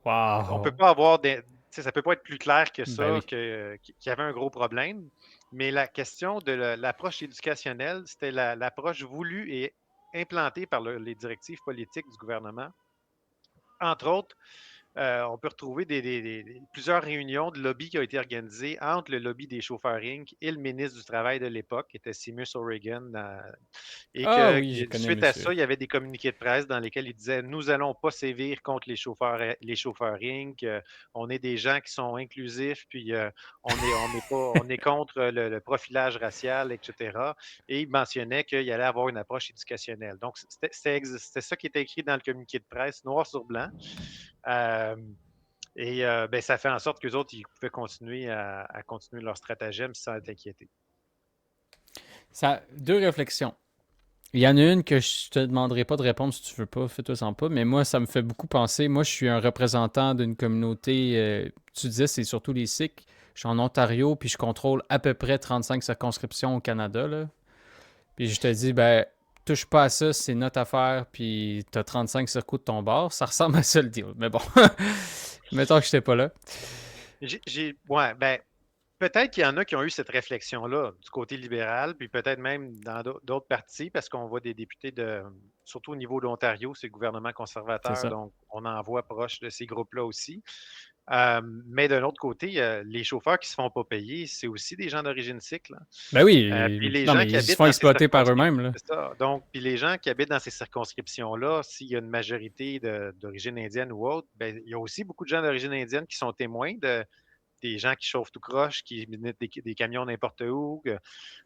On peut Wow. pas avoir des. Ça peut pas être plus clair que Ben ça oui. qu'il y avait un gros problème. Mais la question de l'approche éducationnelle, c'était l'approche voulue et implantée par les directives politiques du gouvernement. Entre autres, on peut retrouver plusieurs réunions de lobby qui ont été organisées entre le lobby des chauffeurs Inc. et le ministre du Travail de l'époque, qui était Seamus O'Regan, et Ah que oui, je connais suite à monsieur. ça, il y avait des communiqués de presse dans lesquels il disait nous allons pas sévir contre les chauffeurs Inc. On est des gens qui sont inclusifs, puis on est contre le profilage racial, etc. Et il mentionnait qu'il allait avoir une approche éducationnelle. Donc, c'était ça qui était écrit dans le communiqué de presse, noir sur blanc. Euh, ben, ça fait en sorte qu'eux autres, ils pouvaient continuer à continuer leur stratagème sans être inquiétés. Ça, deux réflexions. Il y en a une que je te demanderai pas de répondre si tu veux pas, fais-toi sans pas, mais moi, ça me fait beaucoup penser. Moi, je suis un représentant d'une communauté, tu disais, c'est surtout les Sikhs. Je suis en Ontario, puis je contrôle à peu près 35 circonscriptions au Canada, là. Puis je te dis, ben, touche pas à ça, c'est notre affaire, puis t'as 35 circuits de ton bord. Ça ressemble à ça le deal. Mais bon, mettons que j'étais pas là. Ouais, ben, peut-être qu'il y en a qui ont eu cette réflexion-là du côté libéral, puis peut-être même dans d'autres partis, parce qu'on voit des députés surtout au niveau de l'Ontario, c'est le gouvernement C'est conservateur, ça. donc on en voit proche de ces groupes-là aussi. Mais d'un autre côté, les chauffeurs qui ne se font pas payer, c'est aussi des gens d'origine sikh, là. Ben Puis oui, les non, gens mais qui ils se habitent font dans ces exploiter par eux-mêmes, circonscriptions, là. c'est ça. Donc, puis les gens qui habitent dans ces circonscriptions-là, s'il y a une majorité d'origine indienne ou autre, ben, il y a aussi beaucoup de gens d'origine indienne qui sont témoins des gens qui chauffent tout croche, qui mettent des camions n'importe où.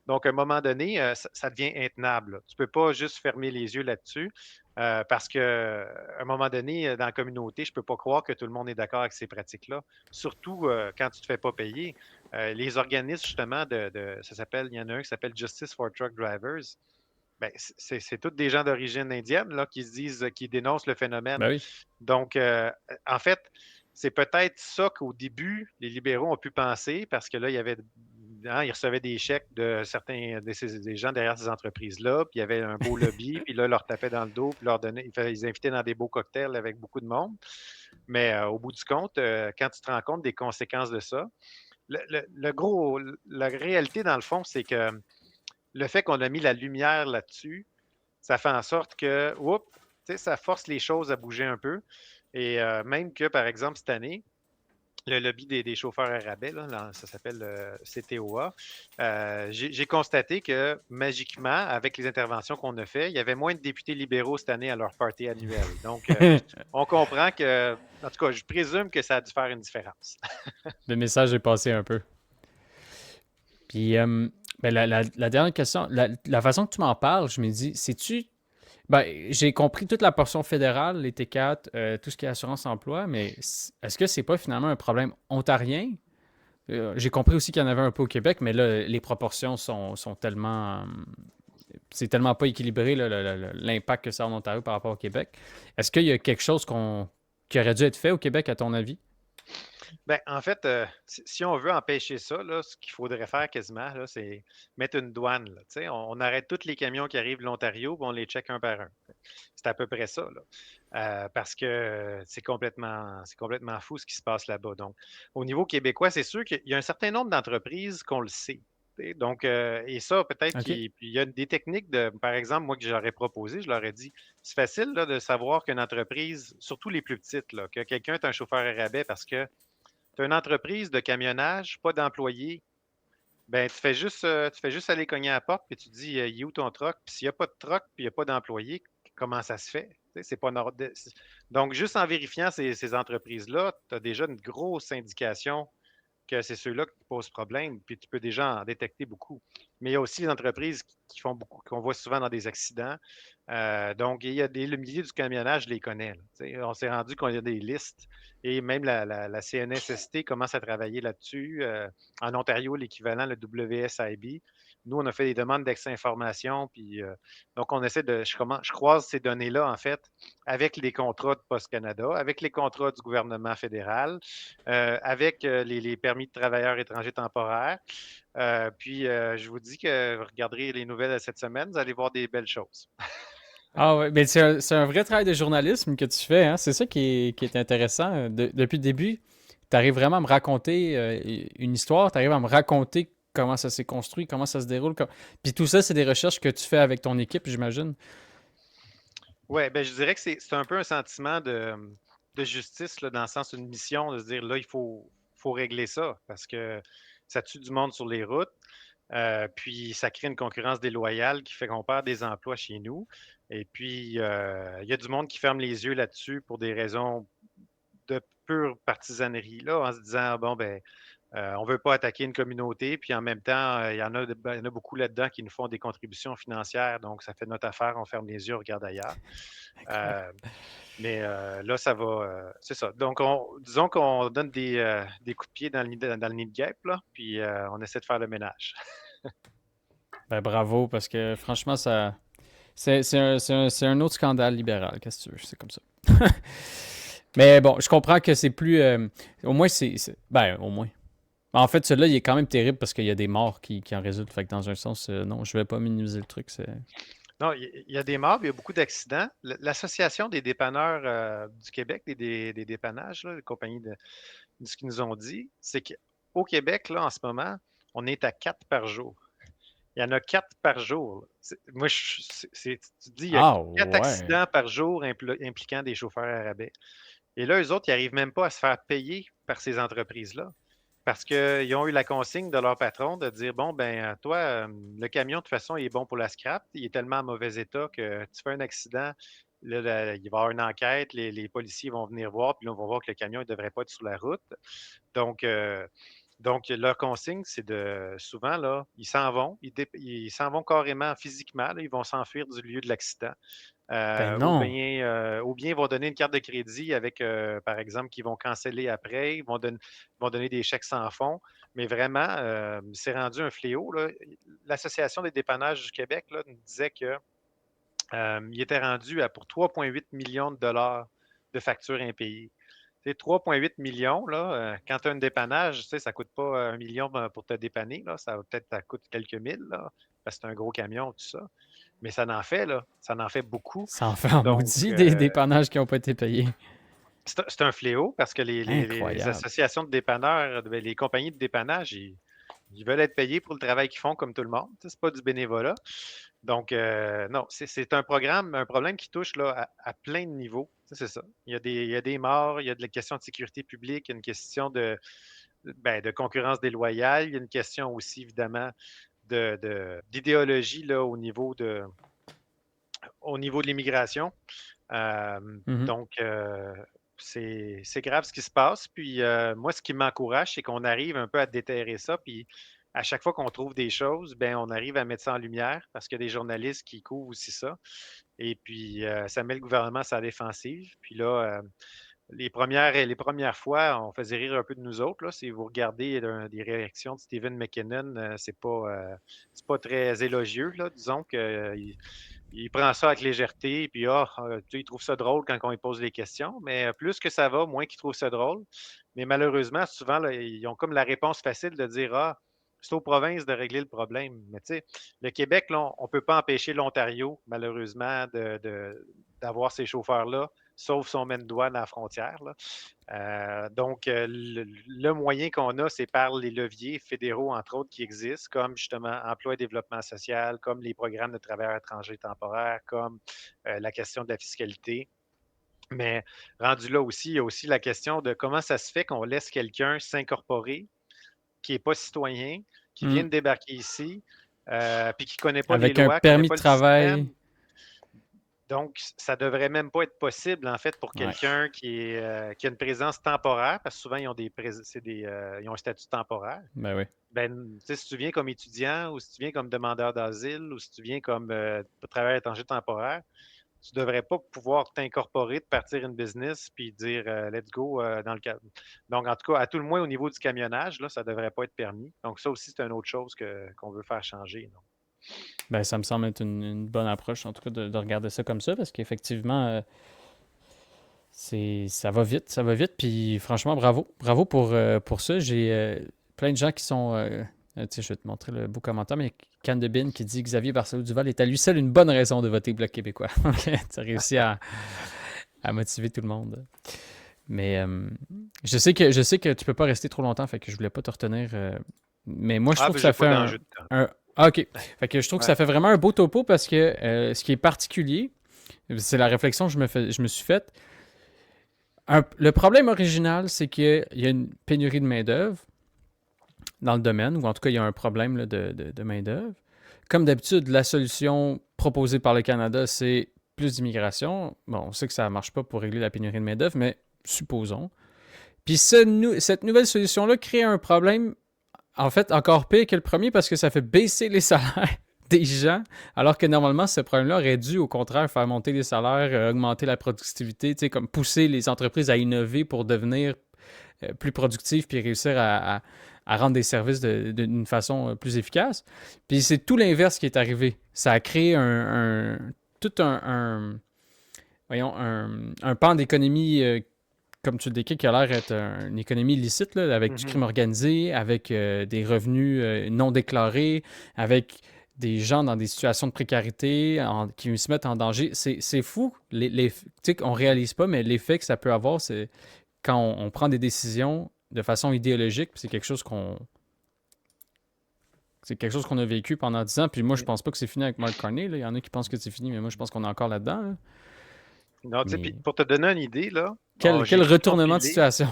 Donc, à un moment donné, ça devient intenable. Là. Tu ne peux pas juste fermer les yeux là-dessus parce qu'à un moment donné, dans la communauté, je ne peux pas croire que tout le monde est d'accord avec ces pratiques-là. Surtout quand tu ne te fais pas payer. Les organismes, justement, ça s'appelle, il y en a un qui s'appelle Justice for Truck Drivers. Ben, c'est tous des gens d'origine indienne là, qui se disent, qui dénoncent le phénomène. Ben oui. Donc, en fait, c'est peut-être ça qu'au début, les libéraux ont pu penser, parce que là, il y avait, hein, ils recevaient des chèques de certains des gens derrière ces entreprises-là, puis il y avait un beau lobby, puis là, ils leur tapaient dans le dos, puis leur donnaient, ils invitaient dans des beaux cocktails avec beaucoup de monde. Mais au bout du compte, quand tu te rends compte des conséquences de ça, la réalité, dans le fond, c'est que le fait qu'on a mis la lumière là-dessus, ça fait en sorte que, oups, tu sais, ça force les choses à bouger un peu. Et même que, par exemple, cette année, le lobby des chauffeurs à rabais, là, ça s'appelle CTOA, j'ai constaté que magiquement, avec les interventions qu'on a faites, il y avait moins de députés libéraux cette année à leur party annuel. Donc, on comprend que, en tout cas, je présume que ça a dû faire une différence. Le message est passé un peu. Puis, ben, la dernière question, la façon que tu m'en parles, je me dis, sais-tu. Ben, j'ai compris toute la portion fédérale, les T4, tout ce qui est assurance emploi, mais est-ce que c'est pas finalement un problème ontarien? J'ai compris aussi qu'il y en avait un peu au Québec, mais là, les proportions sont tellement. C'est tellement pas équilibré, là, l'impact que ça a en Ontario par rapport au Québec. Est-ce qu'il y a quelque chose qui aurait dû être fait au Québec, à ton avis? Ben, en fait, si on veut empêcher ça, là, ce qu'il faudrait faire quasiment, là, c'est mettre une douane. Là, tu sais. On arrête tous les camions qui arrivent de l'Ontario, puis on les check un par un. C'est à peu près ça, là. Parce que c'est complètement fou ce qui se passe là-bas. Donc, au niveau québécois, c'est sûr qu'il y a un certain nombre d'entreprises qu'on le sait. Tu sais. Donc, et ça, peut-être OK. qu'il y a des techniques de, par exemple, moi que j'aurais proposé, je leur ai dit, c'est facile là, de savoir qu'une entreprise, surtout les plus petites, là, que quelqu'un est un chauffeur à rabais parce que tu as une entreprise de camionnage, pas d'employés, ben tu fais juste aller cogner à la porte, puis tu dis, il est où ton troc? Puis s'il n'y a pas de troc, puis il n'y a pas d'employés, comment ça se fait? Tu sais, c'est pas Donc, juste en vérifiant ces entreprises-là, tu as déjà une grosse indication que c'est ceux-là qui posent problème, puis tu peux déjà en détecter beaucoup. Mais il y a aussi les entreprises qui font beaucoup, qu'on voit souvent dans des accidents. Donc, il y a le milieu du camionnage, je les connais. Là. Tu sais, on s'est rendu qu'on a des listes et même la CNSST commence à travailler là-dessus. En Ontario, l'équivalent, le WSIB. Nous, on a fait des demandes d'accès à information, puis donc on essaie je croise ces données-là, en fait, avec les contrats de Post Canada, avec les contrats du gouvernement fédéral, avec les permis de travailleurs étrangers temporaires. Puis, je vous dis que vous regarderez les nouvelles de cette semaine, vous allez voir des belles choses. Ah ouais, mais c'est un vrai travail de journalisme que tu fais, hein? C'est ça qui est intéressant. Depuis le début, tu arrives vraiment à me raconter une histoire, tu arrives à me raconter comment ça s'est construit, comment ça se déroule. Puis tout ça, c'est des recherches que tu fais avec ton équipe, j'imagine. Oui, ben, je dirais que c'est un peu un sentiment de justice, là, dans le sens d'une mission, de se dire, là, il faut régler ça, parce que ça tue du monde sur les routes. Puis ça crée une concurrence déloyale qui fait qu'on perd des emplois chez nous. Et puis, il y a du monde qui ferme les yeux là-dessus pour des raisons de pure partisanerie, là, en se disant, bon, ben, on ne veut pas attaquer une communauté, puis en même temps, il y en a beaucoup là-dedans qui nous font des contributions financières, donc ça fait notre affaire, on ferme les yeux, on regarde ailleurs. Incroyable. Euh, mais là, ça va. C'est ça. Donc, disons qu'on donne des coups de pied dans le nid de guêpe, là, puis on essaie de faire le ménage. Ben bravo, parce que franchement, ça. C'est un autre scandale libéral, qu'est-ce que tu veux, c'est comme ça. Mais bon, je comprends que c'est plus. Au moins, ben, au moins. En fait, celui-là, il est quand même terrible parce qu'il y a des morts qui en résultent. Fait que dans un sens, non, je vais pas minimiser le truc. Non, il y a des morts, il y a beaucoup d'accidents. L'Association des dépanneurs du Québec, des dépannages, là, les compagnies de ce qu'ils nous ont dit, c'est qu'au Québec, là, en ce moment, on est à 4 par jour. Il y en a 4 par jour. Moi, tu te dis, il y a Ah 4 ouais. accidents par jour impliquant des chauffeurs à rabais. Et là, eux autres, ils n'arrivent même pas à se faire payer par ces entreprises-là. Parce qu'ils ont eu la consigne de leur patron de dire, bon, ben toi, le camion, de toute façon, il est bon pour la scrap. Il est tellement en mauvais état que tu fais un accident, là, il va y avoir une enquête, les policiers vont venir voir, puis là, on va voir que le camion ne devrait pas être sur la route. Donc, leur consigne, c'est de souvent, là, ils s'en vont, ils s'en vont carrément physiquement, là, ils vont s'enfuir du lieu de l'accident. Ben Ou non. bien, ils vont donner une carte de crédit avec, par exemple, qu'ils vont canceller après, ils vont donner des chèques sans fonds. Mais vraiment, c'est rendu un fléau, là. L'Association des dépannages du Québec là, nous disait que il était rendu pour 3,8 millions de dollars de factures impayées. Tu sais, 3,8 millions, là, quand tu as un dépannage, tu sais, ça ne coûte pas 1 million pour te dépanner. Là, ça coûte quelques mille, là, parce que c'est un gros camion, tout ça. Mais ça en fait, là. Ça en fait beaucoup. Ça en fait en Donc, maudit des dépannages qui n'ont pas été payés. c'est un fléau parce que les Incroyable. associations de dépanneurs, les compagnies de dépannage, ils veulent être payés pour le travail qu'ils font comme tout le monde. Tu sais, c'est pas du bénévolat. Donc, non, c'est un problème qui touche là, à plein de niveaux. Tu sais, c'est ça. Il y a des morts, il y a de la question de sécurité publique, il y a une question de concurrence déloyale, il y a une question aussi, évidemment, d'idéologie là, au niveau de l'immigration. Mhm. Donc, c'est grave ce qui se passe. Puis, moi, ce qui m'encourage, c'est qu'on arrive un peu à déterrer ça. Puis, à chaque fois qu'on trouve des choses, ben, on arrive à mettre ça en lumière parce qu'il y a des journalistes qui couvrent aussi ça. Et puis, ça met le gouvernement à sa défensive. Puis là, les premières fois, on faisait rire un peu de nous autres. Là. Si vous regardez des réactions de Stephen McKinnon, c'est pas très élogieux. Là. Disons qu'il il prend ça avec légèreté, puis tu sais, il trouve ça drôle quand on lui pose des questions, mais plus que ça va, moins qu'il trouve ça drôle. Mais malheureusement, souvent, là, ils ont comme la réponse facile de dire c'est aux provinces de régler le problème. Mais tu sais, le Québec, là, on ne peut pas empêcher l'Ontario, malheureusement, d'avoir ces chauffeurs-là, sauf si on met le doigt dans la frontière. Là. Donc, le moyen qu'on a, c'est par les leviers fédéraux, entre autres, qui existent, comme justement emploi et développement social, comme les programmes de travailleurs étrangers temporaires, comme la question de la fiscalité. Mais rendu là aussi, il y a aussi la question de comment ça se fait qu'on laisse quelqu'un s'incorporer qui n'est pas citoyen, qui vient Mhm. de débarquer ici, puis qui ne connaît pas les Avec un lois, qui ne connaît permis de pas le travail. système. Donc, ça devrait même pas être possible, en fait, pour Ouais. quelqu'un qui a une présence temporaire, parce que souvent, ils ont un statut temporaire. Ben oui. Ben, tu sais, si tu viens comme étudiant ou si tu viens comme demandeur d'asile ou si tu viens comme travailleur étranger temporaire, tu ne devrais pas pouvoir t'incorporer, de partir une business puis dire let's go dans le cadre. Donc, en tout cas, à tout le moins au niveau du camionnage, là, ça ne devrait pas être permis. Donc, ça aussi, c'est une autre chose qu'on veut faire changer. Donc. Ben, ça me semble être une bonne approche, en tout cas, de regarder ça comme ça, parce qu'effectivement, ça va vite, ça va vite. Puis franchement, bravo. Bravo pour ça. J'ai plein de gens qui sont. Tu sais, je vais te montrer le beau commentaire, mais Cannes de Bin qui dit Xavier Barcelou-Duval est à lui seul une bonne raison de voter Bloc québécois. Tu as réussi à motiver tout le monde. Mais je sais que tu peux pas rester trop longtemps, fait que je voulais pas te retenir. Mais moi, je Ah, trouve ben, que j'ai ça pas fait d'enjeu de temps. Ah, ok. Fait que je trouve que Ouais. ça fait vraiment un beau topo parce que ce qui est particulier, c'est la réflexion que je me suis faite. Le problème original, c'est qu'il y a une pénurie de main-d'œuvre dans le domaine, ou en tout cas, il y a un problème là, de main-d'œuvre. Comme d'habitude, la solution proposée par le Canada, c'est plus d'immigration. Bon, on sait que ça ne marche pas pour régler la pénurie de main-d'œuvre, mais supposons. Puis cette nouvelle solution-là crée un problème, en fait, encore pire que le premier parce que ça fait baisser les salaires des gens, alors que normalement, ce problème-là aurait dû, au contraire, faire monter les salaires, augmenter la productivité, tu sais, comme pousser les entreprises à innover pour devenir plus productives puis réussir à rendre des services d'une façon plus efficace. Puis c'est tout l'inverse qui est arrivé. Ça a créé tout voyons, un pan d'économie comme tu le décris, qui a l'air d'être une économie illicite, là, avec du Mhm. crime organisé, avec des revenus non déclarés, avec des gens dans des situations de précarité qui se mettent en danger. C'est fou. On ne réalise pas, mais l'effet que ça peut avoir, c'est quand on prend des décisions de façon idéologique, c'est quelque chose qu'on a vécu pendant 10 ans. Puis moi, je pense pas que c'est fini avec Mark Carney. Là. Il y en a qui pensent que c'est fini, mais moi, je pense qu'on est encore là-dedans. Là. Non, tu sais, Mais puis pour te donner une idée, là, bon, quel j'ai retournement de compilé. situation.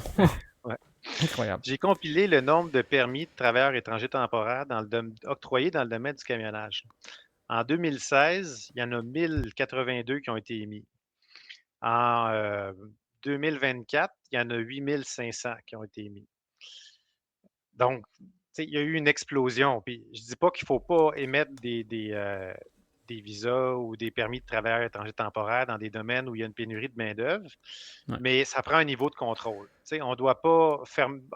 Ouais. Incroyable. J'ai compilé le nombre de permis de travailleurs étrangers temporaires octroyés dans le domaine du camionnage. En 2016, il y en a 1082 qui ont été émis. En 2024, il y en a 8500 qui ont été émis. Donc, tu sais, il y a eu une explosion. Puis, je ne dis pas qu'il ne faut pas émettre des visas ou des permis de travailleurs étrangers temporaires dans des domaines où il y a une pénurie de main-d'œuvre, Ouais. mais ça prend un niveau de contrôle. Tu sais, on ne doit pas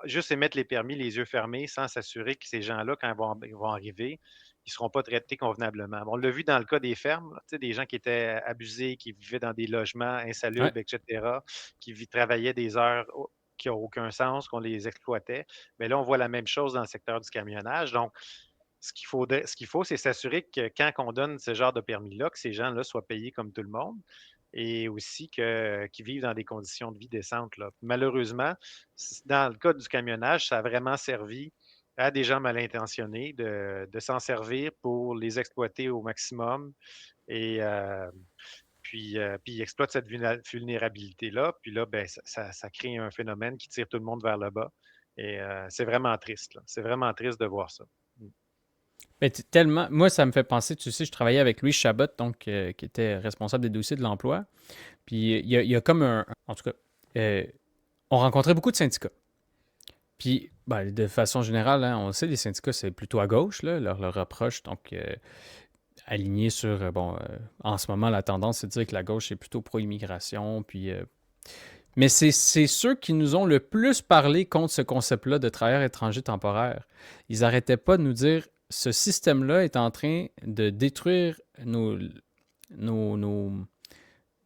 juste émettre les permis les yeux fermés sans s'assurer que ces gens-là, quand ils vont arriver, ils ne seront pas traités convenablement. On l'a vu dans le cas des fermes, là, tu sais, des gens qui étaient abusés, qui vivaient dans des logements Ouais. insalubres, etc., travaillaient des heures qui n'ont aucun sens, qu'on les exploitait. Mais là, on voit la même chose dans le secteur du camionnage. Donc, ce qu'il faut, c'est s'assurer que quand on donne ce genre de permis-là, que ces gens-là soient payés comme tout le monde et aussi qu'ils vivent dans des conditions de vie décentes, là. Malheureusement, dans le cas du camionnage, ça a vraiment servi à des gens mal intentionnés de s'en servir pour les exploiter au maximum et puis ils exploitent cette vulnérabilité-là. Puis là, ben, ça crée un phénomène qui tire tout le monde vers le bas. Et c'est vraiment triste, là. C'est vraiment triste de voir ça. Mm. Mais tellement, moi, ça me fait penser, tu sais, je travaillais avec Louis Chabot, donc, qui était responsable des dossiers de l'emploi. Puis il y a comme en tout cas, euh, on rencontrait beaucoup de syndicats. Puis, ben, de façon générale, hein, on le sait, les syndicats, c'est plutôt à gauche, là, leur approche. Donc, aligné sur, en ce moment, la tendance, c'est de dire que la gauche est plutôt pro-immigration. Puis, mais c'est ceux qui nous ont le plus parlé contre ce concept-là de travailleurs étrangers temporaires. Ils n'arrêtaient pas de nous dire, ce système-là est en train de détruire nos,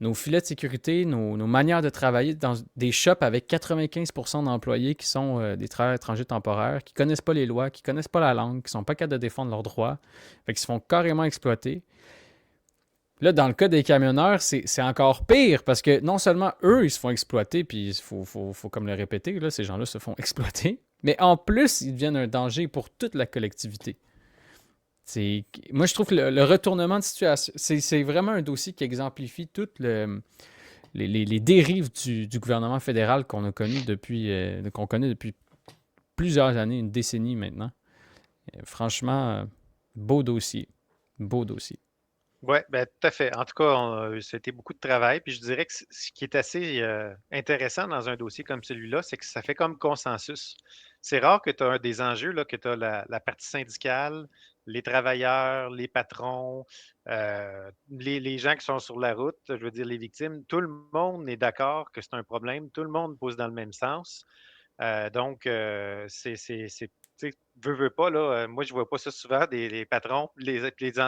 nos filets de sécurité, nos manières de travailler dans des shops avec 95% d'employés qui sont des travailleurs étrangers temporaires, qui ne connaissent pas les lois, qui ne connaissent pas la langue, qui ne sont pas capables de défendre leurs droits, fait qu'ils se font carrément exploiter. Là, dans le cas des camionneurs, c'est encore pire parce que non seulement eux, ils se font exploiter, puis il faut comme le répéter, là, ces gens-là se font exploiter, mais en plus, ils deviennent un danger pour toute la collectivité. Moi, je trouve que le retournement de situation, c'est vraiment un dossier qui exemplifie toutes les dérives du gouvernement fédéral qu'on connaît depuis plusieurs années, une décennie maintenant. Franchement, beau dossier. Beau dossier. Oui, ben, tout à fait. En tout cas, c'était beaucoup de travail. Puis je dirais que ce qui est assez intéressant dans un dossier comme celui-là, c'est que ça fait comme consensus. C'est rare que tu as des enjeux, là, que tu as la partie syndicale, les travailleurs, les patrons, les gens qui sont sur la route, je veux dire les victimes. Tout le monde est d'accord que c'est un problème. Tout le monde pousse dans le même sens. Donc, tu sais, veux pas, là, moi, je vois pas ça souvent, les patrons, les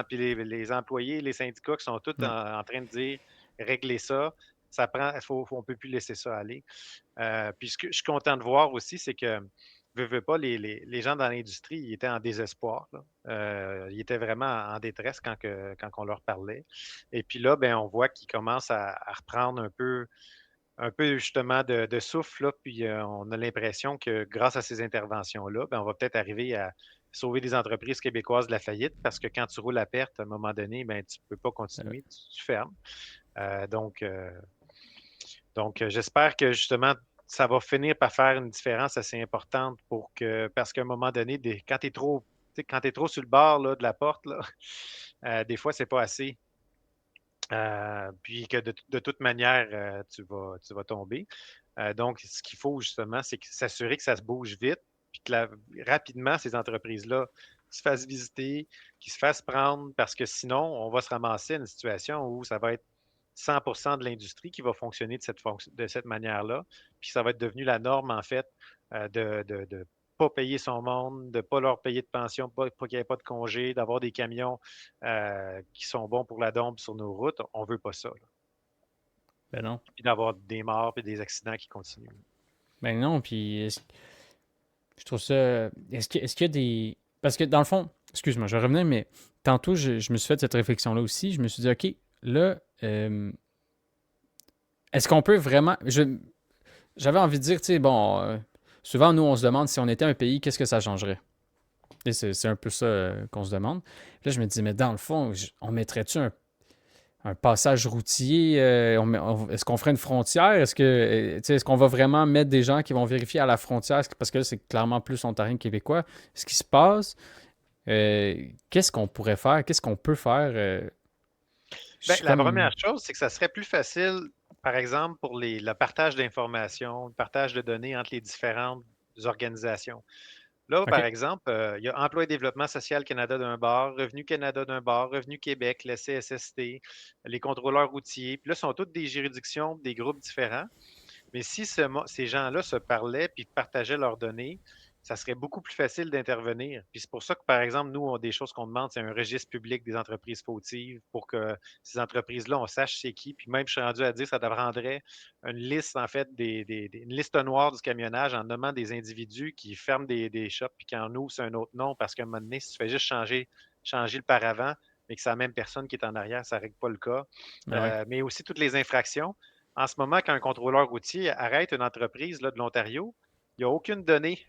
employés, les syndicats qui sont tous Ouais. en train de dire régler ça. On ne peut plus laisser ça aller. Puis ce que je suis content de voir aussi, c'est que, veux pas, les gens dans l'industrie, ils étaient en désespoir, là. Ils étaient vraiment en détresse quand on leur parlait. Et puis là, ben, on voit qu'ils commencent à reprendre un peu justement de souffle, là, puis on a l'impression que grâce à ces interventions-là, ben, on va peut-être arriver à sauver des entreprises québécoises de la faillite parce que quand tu roules à perte, à un moment donné, ben, tu ne peux pas continuer, tu fermes. Euh, donc, euh, donc, j'espère que justement, ça va finir par faire une différence assez importante parce qu'à un moment donné, quand tu es trop, tu sais, quand tu trop sur le bord là, de la porte, là, des fois, c'est pas assez. Puis que de toute manière, tu vas tomber. Donc, ce qu'il faut justement, c'est s'assurer que ça se bouge vite, puis que rapidement, ces entreprises-là se fassent visiter, qu'ils se fassent prendre, parce que sinon, on va se ramasser à une situation où ça va être 100% de l'industrie qui va fonctionner de cette manière-là, puis ça va être devenu la norme, en fait, de pas payer son monde, de ne pas leur payer de pension, pas qu'il n'y ait pas de congé, d'avoir des camions qui sont bons pour la dompe sur nos routes. On ne veut pas ça, là. Ben non. Puis d'avoir des morts et des accidents qui continuent. Ben non, puis je trouve ça. Est-ce qu'il y a des. Parce que dans le fond, excuse-moi, je vais revenir, mais tantôt, je me suis fait cette réflexion-là aussi. Je me suis dit, OK, là, est-ce qu'on peut vraiment. J'avais envie de dire, tu sais, bon, souvent, nous, on se demande si on était un pays, qu'est-ce que ça changerait? Et c'est un peu ça qu'on se demande. Là, je me dis, mais dans le fond, on mettrait-tu un passage routier? Est-ce qu'on ferait une frontière? Est-ce qu'on va vraiment mettre des gens qui vont vérifier à la frontière? Parce que là, c'est clairement plus ontarien que québécois. Ce qui se passe, qu'est-ce qu'on pourrait faire? Qu'est-ce qu'on peut faire? Je Bien, suis la comme. première chose, c'est que ça serait plus facile, par exemple, pour le partage d'informations, le partage de données entre les différentes organisations. Là, par OK. exemple, il y a Emploi et Développement social Canada d'un bord, Revenu Canada d'un bord, Revenu Québec, le CSST, les contrôleurs routiers. Puis là, ce sont toutes des juridictions, des groupes différents. Mais si ces gens-là se parlaient puis partageaient leurs données, ça serait beaucoup plus facile d'intervenir. Puis c'est pour ça que, par exemple, nous, des choses qu'on demande, c'est un registre public des entreprises fautives pour que ces entreprises-là, on sache c'est qui. Puis même, je suis rendu à dire, ça prendrait une liste, en fait, une liste noire du camionnage en nommant des individus qui ferment des shops puis qui en ouvrent sur un autre nom parce qu'à un moment donné, si tu fais juste changer le paravent, mais que c'est la même personne qui est en arrière, ça ne règle pas le cas. Ben ouais. Mais aussi toutes les infractions. En ce moment, quand un contrôleur routier arrête une entreprise là, de l'Ontario, il n'y a aucune donnée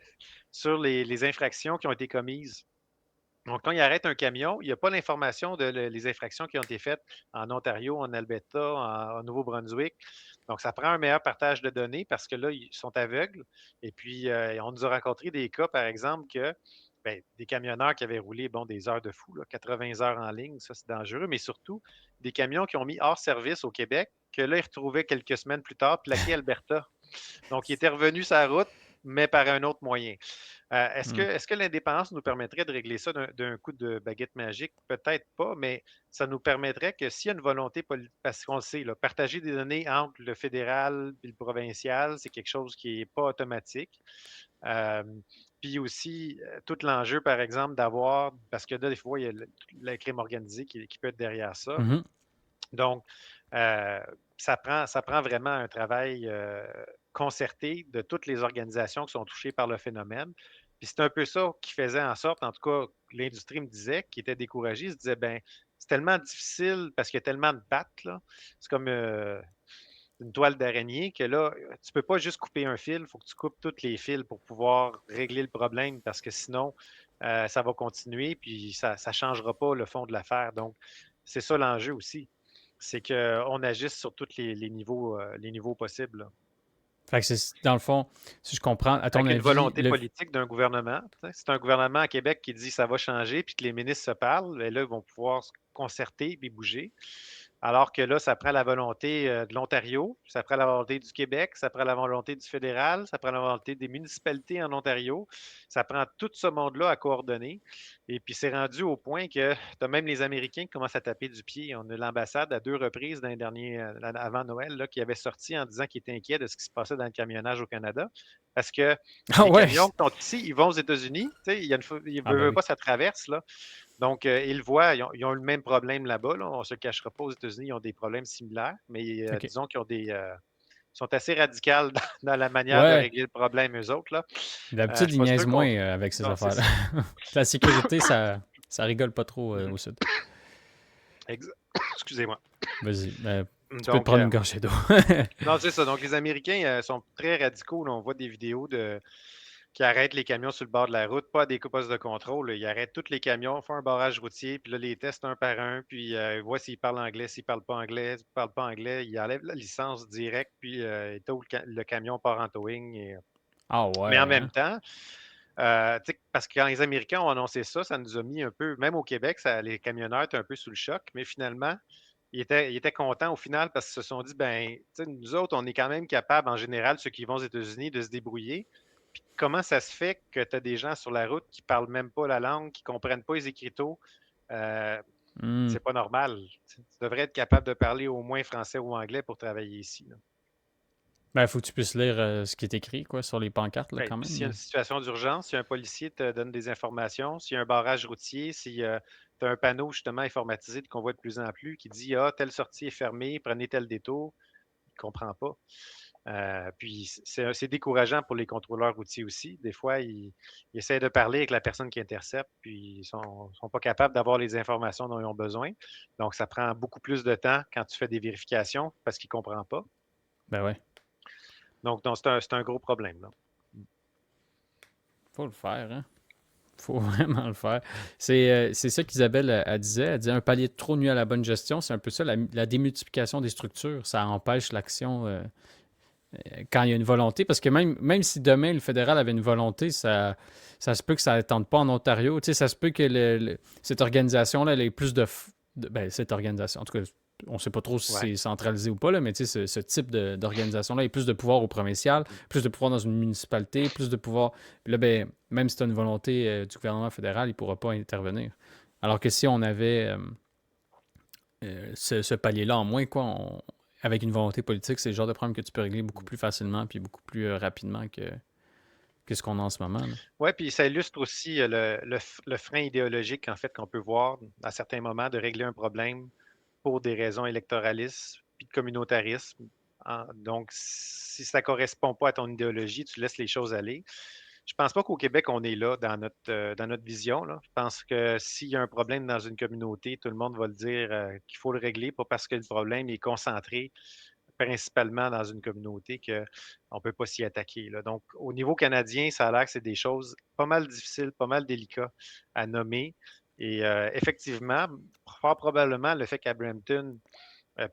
sur les infractions qui ont été commises. Donc, quand il arrête un camion, il n'y a pas l'information les infractions qui ont été faites en Ontario, en Alberta, en Nouveau-Brunswick. Donc, ça prend un meilleur partage de données parce que là, ils sont aveugles. Et puis, on nous a rencontré des cas, par exemple, que des camionneurs qui avaient roulé des heures de fou, là, 80 heures en ligne, ça c'est dangereux, mais surtout des camions qui ont mis hors service au Québec, que là, ils retrouvaient quelques semaines plus tard, plaqués Alberta. Donc, ils étaient revenus sur la route, mais par un autre moyen. Hmm. Est-ce que l'indépendance nous permettrait de régler ça d'un coup de baguette magique? Peut-être pas, mais ça nous permettrait que s'il y a une volonté politique, parce qu'on le sait, là, partager des données entre le fédéral et le provincial, c'est quelque chose qui n'est pas automatique. Euh, Puis aussi, tout l'enjeu, par exemple, d'avoir, parce que là, des fois, il y a la crime organisée qui peut être derrière ça. Mhm. Donc, euh, ça prend vraiment un travail concerté de toutes les organisations qui sont touchées par le phénomène. Puis c'est un peu ça qui faisait en sorte, en tout cas, l'industrie me disait, qui était découragée, se disait, ben, c'est tellement difficile parce qu'il y a tellement de pattes, là. C'est comme une toile d'araignée que là, tu peux pas juste couper un fil, il faut que tu coupes tous les fils pour pouvoir régler le problème parce que sinon, ça va continuer puis ça ne changera pas le fond de l'affaire. Donc, c'est ça l'enjeu aussi. C'est qu'on agisse sur tous les niveaux possibles, là. Fait que c'est, dans le fond, si je comprends, à ton Avec une avis, volonté politique d'un gouvernement. C'est un gouvernement à Québec qui dit ça va changer, puis que les ministres se parlent, et là, ils vont pouvoir se concerter et bouger. Alors que là, ça prend la volonté de l'Ontario, ça prend la volonté du Québec, ça prend la volonté du fédéral, ça prend la volonté des municipalités en Ontario. Ça prend tout ce monde-là à coordonner. Et puis, c'est rendu au point que tu as même les Américains qui commencent à taper du pied. On a l'ambassade à 2 reprises dans les derniers, avant Noël là, qui avait sorti en disant qu'il était inquiet de ce qui se passait dans le camionnage au Canada. Parce que ah les ouais! camions qui sont ici, ils vont aux États-Unis. Il y a ils Ah ben veulent oui. pas, ça traverse. Là. Donc, ils le voient, ils ont le même problème là-bas. Là. On ne se cachera pas, aux États-Unis, ils ont des problèmes similaires, mais OK. disons qu'ils ont sont assez radicales dans la manière de Ouais, régler le problème, eux autres. Là. Je ne d'habitude, suis ils pas niaisent sûr moins qu'on. avec ces Non, c'est affaires-là. ça. La sécurité, ça rigole pas trop Mhm. au sud. Excusez-moi. Vas-y, tu peux te Donc, prendre une gorgée d'eau. non, c'est ça. Donc, les Américains sont très radicaux. Là. On voit des vidéos qui arrêtent les camions sur le bord de la route, pas à des postes de contrôle. Là. Ils arrêtent tous les camions, font un barrage routier, puis là, les testent un par un, puis ils voient s'ils parlent anglais, s'ils parlent pas anglais, s'ils parlent pas anglais, ils enlèvent la licence directe, puis ils towent le camion part en towing. Ah Mais en ouais, même hein? temps, parce que quand les Américains ont annoncé ça, ça nous a mis un peu, même au Québec, les camionneurs étaient un peu sous le choc, mais finalement, ils étaient contents au final parce qu'ils se sont dit, ben, nous autres, on est quand même capables, en général, ceux qui vont aux États-Unis, de se débrouiller. Puis comment ça se fait que tu as des gens sur la route qui parlent même pas la langue, qui comprennent pas les écriteaux? Euh, Hmm. c'est pas normal. Tu devrais être capable de parler au moins français ou anglais pour travailler ici. Là. Ben, faut que tu puisses lire ce qui est écrit, quoi, sur les pancartes, là, Ben, quand puis même, s'il y a là. une situation d'urgence, si un policier te donne des informations, s'il y a un barrage routier, si tu as un panneau justement informatisé qu'on voit de plus en plus qui dit ah, telle sortie est fermée, prenez tel détour, il ne comprend pas. Puis c'est décourageant pour les contrôleurs routiers aussi. Des fois, ils essaient de parler avec la personne qui intercepte, puis ils sont pas capables d'avoir les informations dont ils ont besoin. Donc, ça prend beaucoup plus de temps quand tu fais des vérifications parce qu'ils ne comprennent pas. Ben ouais, Donc, c'est un gros problème. Là. faut le faire, hein? Faut vraiment le faire. C'est ça qu'Isabelle elle disait. Elle disait un palier de trop nuit à la bonne gestion. C'est un peu ça, la démultiplication des structures. Ça empêche l'action quand il y a une volonté. Parce que même si demain le fédéral avait une volonté, ça se peut que ça ne tente pas en Ontario. Tu sais, ça se peut que cette organisation-là elle ait plus ben, cette organisation, en tout cas, On ne sait pas trop si Ouais. c'est centralisé ou pas, là, mais ce type d'organisation-là a plus de pouvoir au provincial, plus de pouvoir dans une municipalité, plus de pouvoir. Puis là, ben, même si tu as une volonté du gouvernement fédéral, il ne pourra pas intervenir. Alors que si on avait ce palier-là en moins, quoi, avec une volonté politique, c'est le genre de problème que tu peux régler beaucoup plus facilement puis beaucoup plus rapidement que ce qu'on a en ce moment. Là. Ouais, puis ça illustre aussi le frein idéologique, en fait, qu'on peut voir à certains moments de régler un problème pour des raisons électoralistes puis de communautarisme. Donc, si ça ne correspond pas à ton idéologie, tu laisses les choses aller. Je pense pas qu'au Québec, on est là dans notre vision, là. Je pense que s'il y a un problème dans une communauté, tout le monde va le dire qu'il faut le régler, pas parce que le problème est concentré principalement dans une communauté qu'on ne peut pas s'y attaquer, là. Donc, au niveau canadien, ça a l'air que c'est des choses pas mal difficiles, pas mal délicates à nommer. Et effectivement, fort probablement, le fait qu'à Brampton,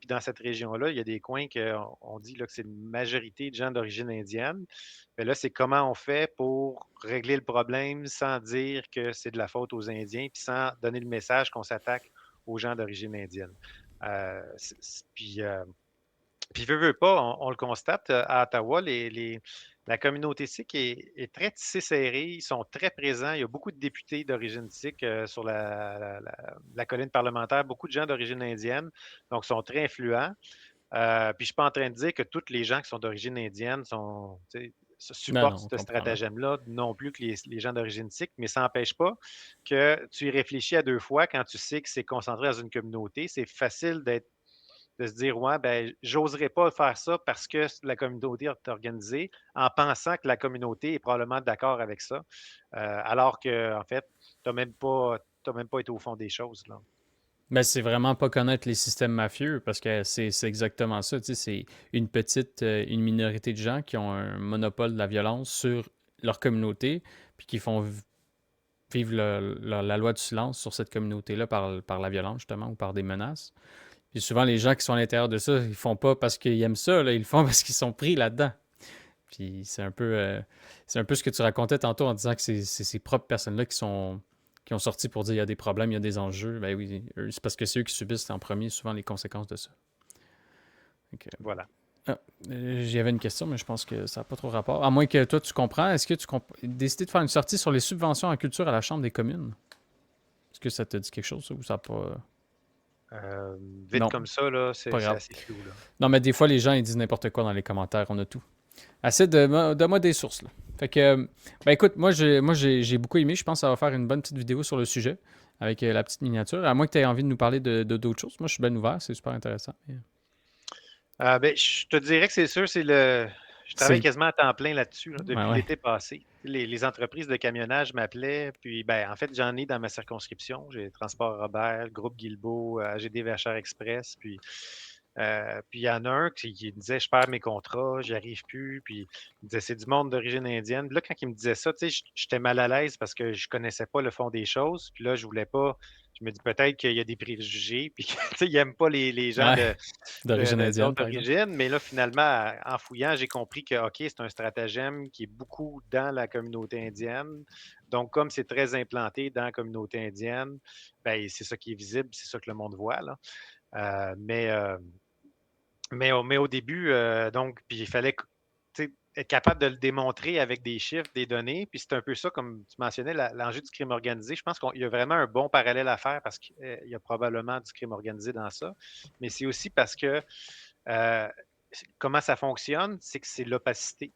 puis dans cette région-là, il y a des coins qu'on dit là, que c'est une majorité de gens d'origine indienne. Mais là, c'est comment on fait pour régler le problème sans dire que c'est de la faute aux Indiens, puis sans donner le message qu'on s'attaque aux gens d'origine indienne. Puis, veut pas, on le constate à Ottawa, la communauté sikh est très tissée serrée. Ils sont très présents. Il y a beaucoup de députés d'origine sikh sur la colline parlementaire, beaucoup de gens d'origine indienne, donc ils sont très influents. Puis je ne suis pas en train de dire que tous les gens qui sont d'origine indienne Non, supportent non, on ce comprend. Là. stratagème-là non plus que les gens d'origine sikh, mais ça n'empêche pas que tu y réfléchis à deux fois quand tu sais que c'est concentré dans une communauté. C'est facile de se dire, ouais, ben, j'oserais pas faire ça parce que la communauté est organisée, en pensant que la communauté est probablement d'accord avec ça, alors que, en fait, tu n'as même pas été au fond des choses, là. Ben, c'est vraiment pas connaître les systèmes mafieux parce que c'est exactement ça. Tu sais, c'est une minorité de gens qui ont un monopole de la violence sur leur communauté puis qui font vivre la loi du silence sur cette communauté-là par la violence, justement, ou par des menaces. Puis souvent, les gens qui sont à l'intérieur de ça, ils font pas parce qu'ils aiment ça, là, ils le font parce qu'ils sont pris là-dedans. Puis c'est un peu ce que tu racontais tantôt en disant que c'est ces propres personnes-là qui ont sorti pour dire il y a des problèmes, il y a des enjeux. Ben oui, c'est parce que c'est eux qui subissent en premier souvent les conséquences de ça. Donc, Voilà. j'avais une question, mais je pense que ça n'a pas trop rapport. À moins que toi, tu comprends, est-ce que tu décidé de faire une sortie sur les subventions en culture à la Chambre des communes? Est-ce que ça te dit quelque chose, ça, ou ça n'a pas. Euh, Vite Non, comme ça, là, pas c'est grave. assez flou, là. Non, mais des fois, les gens, ils disent n'importe quoi dans les commentaires, on a tout. Assez de moi des sources, là. Fait que, ben écoute, j'ai beaucoup aimé. Je pense que ça va faire une bonne petite vidéo sur le sujet avec la petite miniature. À moins que tu aies envie de nous parler d'autres choses. Moi, je suis bien ouvert. C'est super intéressant. Ben, je te dirais que c'est sûr, je C'est travaille le. quasiment à temps plein là-dessus là, Ouais, depuis ouais. l'été passé. Les entreprises de camionnage m'appelaient, puis ben, en fait, j'en ai dans ma circonscription. J'ai Transport Robert, Groupe Guilbeault, AGD VHR Express, puis il y en a un qui me disait, je perds mes contrats, j'y arrive plus, puis il me disait, c'est du monde d'origine indienne. Puis là, quand il me disait ça, tu sais, j'étais mal à l'aise parce que je connaissais pas le fond des choses, puis là, je voulais pas, je me dis peut-être qu'il y a des préjugés, puis tu sais, ils n'aiment pas les gens Ouais. D'origine indienne, d'autres par exemple. origines. Mais là, finalement, en fouillant, j'ai compris que, OK, c'est un stratagème qui est beaucoup dans la communauté indienne. Donc, comme c'est très implanté dans la communauté indienne, ben, c'est ça qui est visible, c'est ça que le monde voit, là. Euh, mais, euh, mais au début, donc, puis il fallait être capable de le démontrer avec des chiffres, des données. Puis c'est un peu ça, comme tu mentionnais, l'enjeu du crime organisé. Je pense qu'il y a vraiment un bon parallèle à faire parce qu'il y a probablement du crime organisé dans ça. Mais c'est aussi parce que euh, comment ça fonctionne, c'est que c'est l'opacité.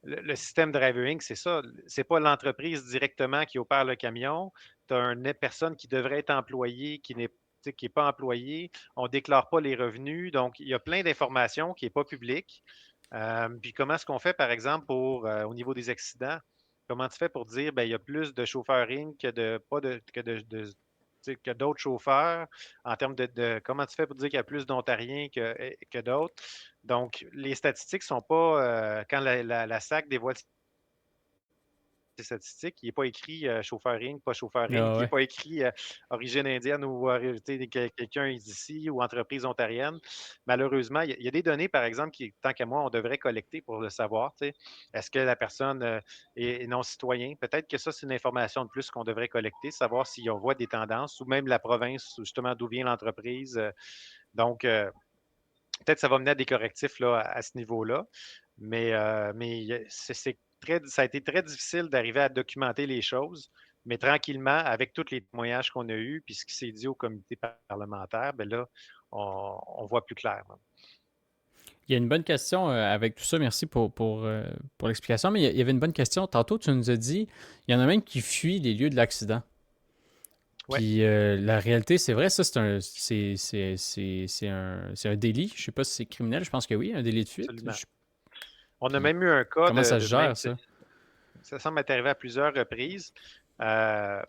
Le système Driver Inc., c'est ça. C'est pas l'entreprise directement qui opère le camion. Tu as une personne qui devrait être employée, qui n'est pas employée. On ne déclare pas les revenus. Donc, il y a plein d'informations qui n'est pas publique. Puis comment est-ce qu'on fait, par exemple, au niveau des accidents? Comment tu fais pour dire ben, il y a plus de chauffeurs in que de pas de, tu sais, que d'autres chauffeurs en termes comment tu fais pour dire qu'il y a plus d'Ontariens que d'autres? Donc, les statistiques ne sont pas quand la SAC dévoile ses statistiques, il n'est pas écrit chauffeur Inc., pas chauffeur Inc., Ah il n'est ouais. pas écrit origine indienne ou quelqu'un est d'ici ou entreprise ontarienne. Malheureusement, il y a des données, par exemple, qui, tant qu'à moi, on devrait collecter pour le savoir. Est-ce que la personne est non citoyen? Peut-être que ça, c'est une information de plus qu'on devrait collecter, savoir si on voit des tendances ou même la province, justement, d'où vient l'entreprise. Donc, peut-être que ça va mener à des correctifs là, à ce niveau-là, mais ça a été très difficile d'arriver à documenter les choses. Mais tranquillement, avec tous les témoignages qu'on a eus, puis ce qui s'est dit au comité parlementaire, ben là, on voit plus clair. Là. Il y a une bonne question avec tout ça. Merci pour l'explication. Mais il y avait une bonne question. Tantôt, tu nous as dit, il y en a même qui fuient les lieux de l'accident. Ouais, Puis la réalité, c'est vrai, ça, c'est un délit. Je sais pas si c'est criminel. Je pense que oui, un délit de fuite. absolument. On a Puis même eu un cas comment ça se de même. gère, ça? Ça semble être arrivé à plusieurs reprises. Euh,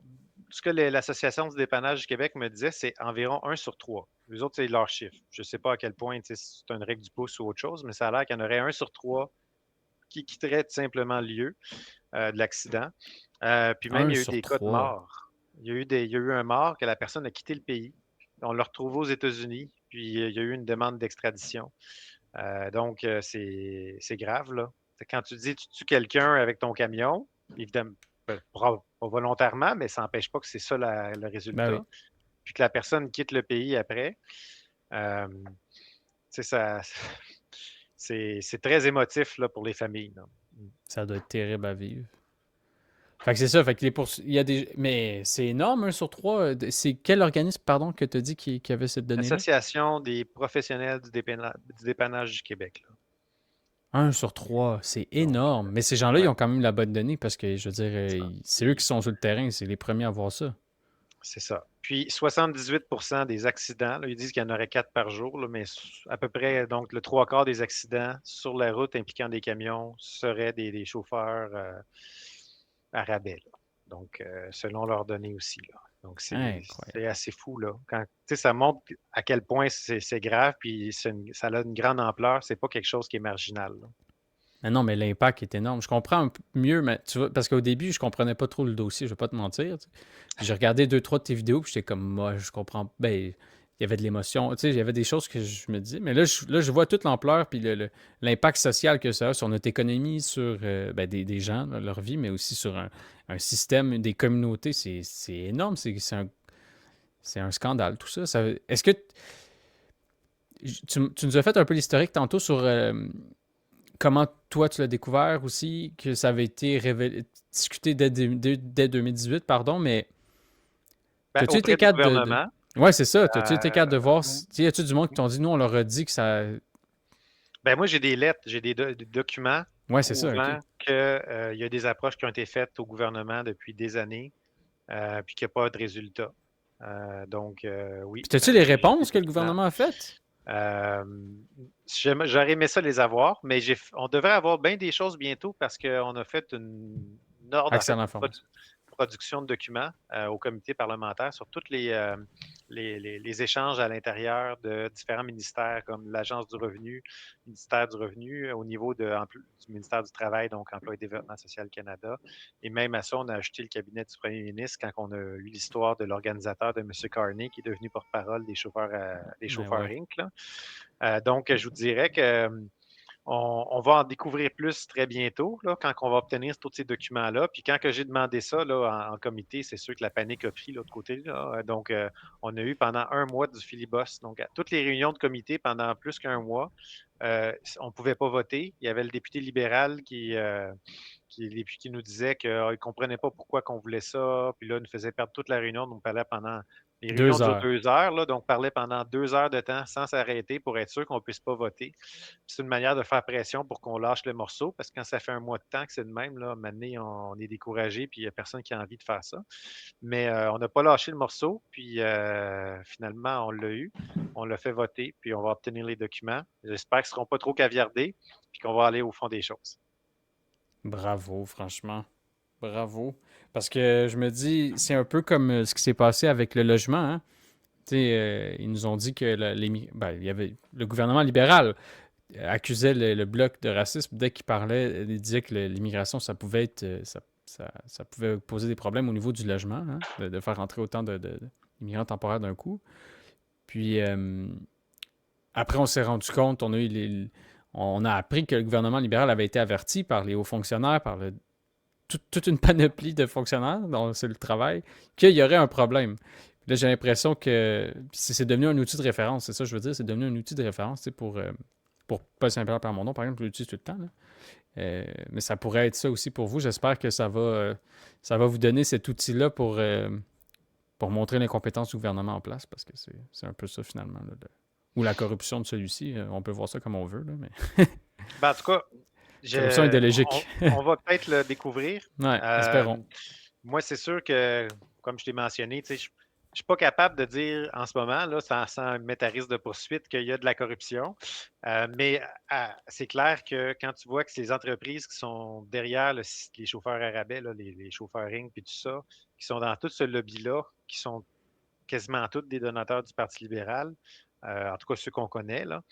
Ce que l'Association du dépannage du Québec me disait, c'est environ 1 sur 3. Les autres, c'est leur chiffre. Je ne sais pas à quel point c'est une règle du pouce ou autre chose, mais ça a l'air qu'il y en aurait 1 sur 3 qui quitterait tout simplement le lieu de l'accident. Puis même, Un il y a eu sur des cas de trois. mort. Il y a eu un mort que la personne a quitté le pays. On l'a retrouvé aux États-Unis, puis il y a eu une demande d'extradition. Donc, c'est grave, là. Quand tu dis tu tues quelqu'un avec ton camion, évidemment, pas volontairement, mais ça n'empêche pas que c'est ça le Ben résultat. oui. Puis que la personne quitte le pays après. Euh, ça, c'est très émotif là, pour les familles. Là. Ça doit être terrible à vivre. Fait que c'est ça. Fait que il y a des. Mais c'est énorme, 1 sur 3. C'est quel organisme, pardon, que tu as dit qui avait cette donnée-là? L'Association des professionnels du dépannage du Québec. Là. 1 sur 3, c'est Donc, énorme. Mais ces gens-là, ils ouais, ont quand même la bonne donnée parce que, je veux dire, ça. c'est eux qui sont sur le terrain, c'est les premiers à voir ça. C'est ça. Puis 78 des accidents, là, ils disent qu'il y en aurait 4 par jour, là, mais à peu près, donc le 3 quarts des accidents sur la route impliquant des camions seraient des chauffeurs à rabais. Là. Donc, selon leurs données aussi. Là. Donc, Incroyable. c'est assez fou. Là. Quand, ça montre à quel point c'est grave, puis ça a une grande ampleur. C'est pas quelque chose qui est marginal. Là. Mais non, mais l'impact est énorme. Je comprends un peu mieux, mais tu vois, parce qu'au début, je comprenais pas trop le dossier, je vais pas te mentir. Tu sais. Puis j'ai regardé 2, 3 de tes vidéos, puis j'étais comme, moi, je comprends. Ben, il y avait de l'émotion. Tu sais, il y avait des choses que je me disais. Mais là, je vois toute l'ampleur, puis l'impact social que ça a sur notre économie, sur ben, des gens, là, leur vie, mais aussi sur un système, des communautés. C'est énorme. C'est un scandale, tout ça. Est-ce que tu nous as fait un peu l'historique tantôt sur comment toi tu l'as découvert aussi, que ça avait été discuté dès 2018, pardon, mais Ben, as-tu été auprès du capable de... gouvernement, Ouais, c'est ça. As-tu été capable de euh, voir... Y a-tu du monde qui t'ont dit, nous, on leur a dit que ça... ben, moi, j'ai des lettres, j'ai des documents Ouais, c'est ça, OK. prouvant qu'il y a des approches qui ont été faites au gouvernement depuis des années, puis qu'il n'y a pas de résultat. Donc, oui, Puis as-tu les j'ai des réponses que le documents. gouvernement a faites? Euh, J'aurais aimé ça les avoir, mais on devrait avoir bien des choses bientôt parce qu'on a fait une ordre, en Accès à fait, l'information. production de documents au comité parlementaire sur tous les échanges à l'intérieur de différents ministères comme l'Agence du revenu, le ministère du revenu, au niveau du ministère du Travail, donc Emploi et Développement social Canada. Et même à ça, on a ajouté le cabinet du premier ministre quand on a eu l'histoire de l'organisateur de M. Carney qui est devenu porte-parole des chauffeurs, Ben ouais. Inc. Là. Donc, je vous dirais que on va en découvrir plus très bientôt, là, quand on va obtenir tous ces documents-là. Puis quand que j'ai demandé ça là, en comité, c'est sûr que la panique a pris de l'autre côté. Là. Donc, on a eu pendant un mois du filibuste. Donc, à toutes les réunions de comité pendant plus qu'un mois, on ne pouvait pas voter. Il y avait le député libéral qui nous disait qu'il ne comprenait pas pourquoi qu'on voulait ça. Puis là, il nous faisait perdre toute la réunion. Donc, on parlait pendant. Les réunions Deux durent heures. 2 heures, là, donc parlait pendant 2 heures de temps sans s'arrêter pour être sûr qu'on ne puisse pas voter. C'est une manière de faire pression pour qu'on lâche le morceau, parce que quand ça fait un mois de temps que c'est de même, là, maintenant, on est découragé, puis il n'y a personne qui a envie de faire ça. Mais on n'a pas lâché le morceau, puis finalement, on l'a eu. On l'a fait voter, puis on va obtenir les documents. J'espère qu'ils ne seront pas trop caviardés, puis qu'on va aller au fond des choses. Bravo, franchement. Bravo. Parce que je me dis, c'est un peu comme ce qui s'est passé avec le logement, hein. Tu sais, ils nous ont dit que ben, il y avait le gouvernement libéral accusait le bloc de racisme dès qu'il parlait, il disait que l'immigration, ça pouvait être, ça pouvait poser des problèmes au niveau du logement, hein, de faire rentrer autant d'immigrants temporaires d'un coup. Puis après, on s'est rendu compte, on a appris que le gouvernement libéral avait été averti par les hauts fonctionnaires, par toute une panoplie de fonctionnaires dont c'est le travail, qu'il y aurait un problème. Là, j'ai l'impression que c'est devenu un outil de référence. C'est ça que je veux dire. C'est devenu un outil de référence, tu sais, pour pas simplement par mon nom, par exemple, je l'utilise tout le temps, là. Mais ça pourrait être ça aussi pour vous. J'espère que ça va vous donner cet outil-là pour montrer les compétences du gouvernement en place, parce que c'est un peu ça finalement, là, ou la corruption de celui-ci. On peut voir ça comme on veut, là, mais Ben, en tout cas, corruption idéologique. on va peut-être le découvrir. Ouais, Euh, espérons. Moi, c'est sûr que, comme je t'ai mentionné, tu sais, je ne suis pas capable de dire en ce moment, là, sans mettre à risque de poursuite, qu'il y a de la corruption. Mais c'est clair que quand tu vois que ces entreprises qui sont derrière les chauffeurs à rabais, là, les chauffeurs Ring puis tout ça, qui sont dans tout ce lobby-là, qui sont quasiment tous des donateurs du Parti libéral, en tout cas ceux qu'on connaît, là,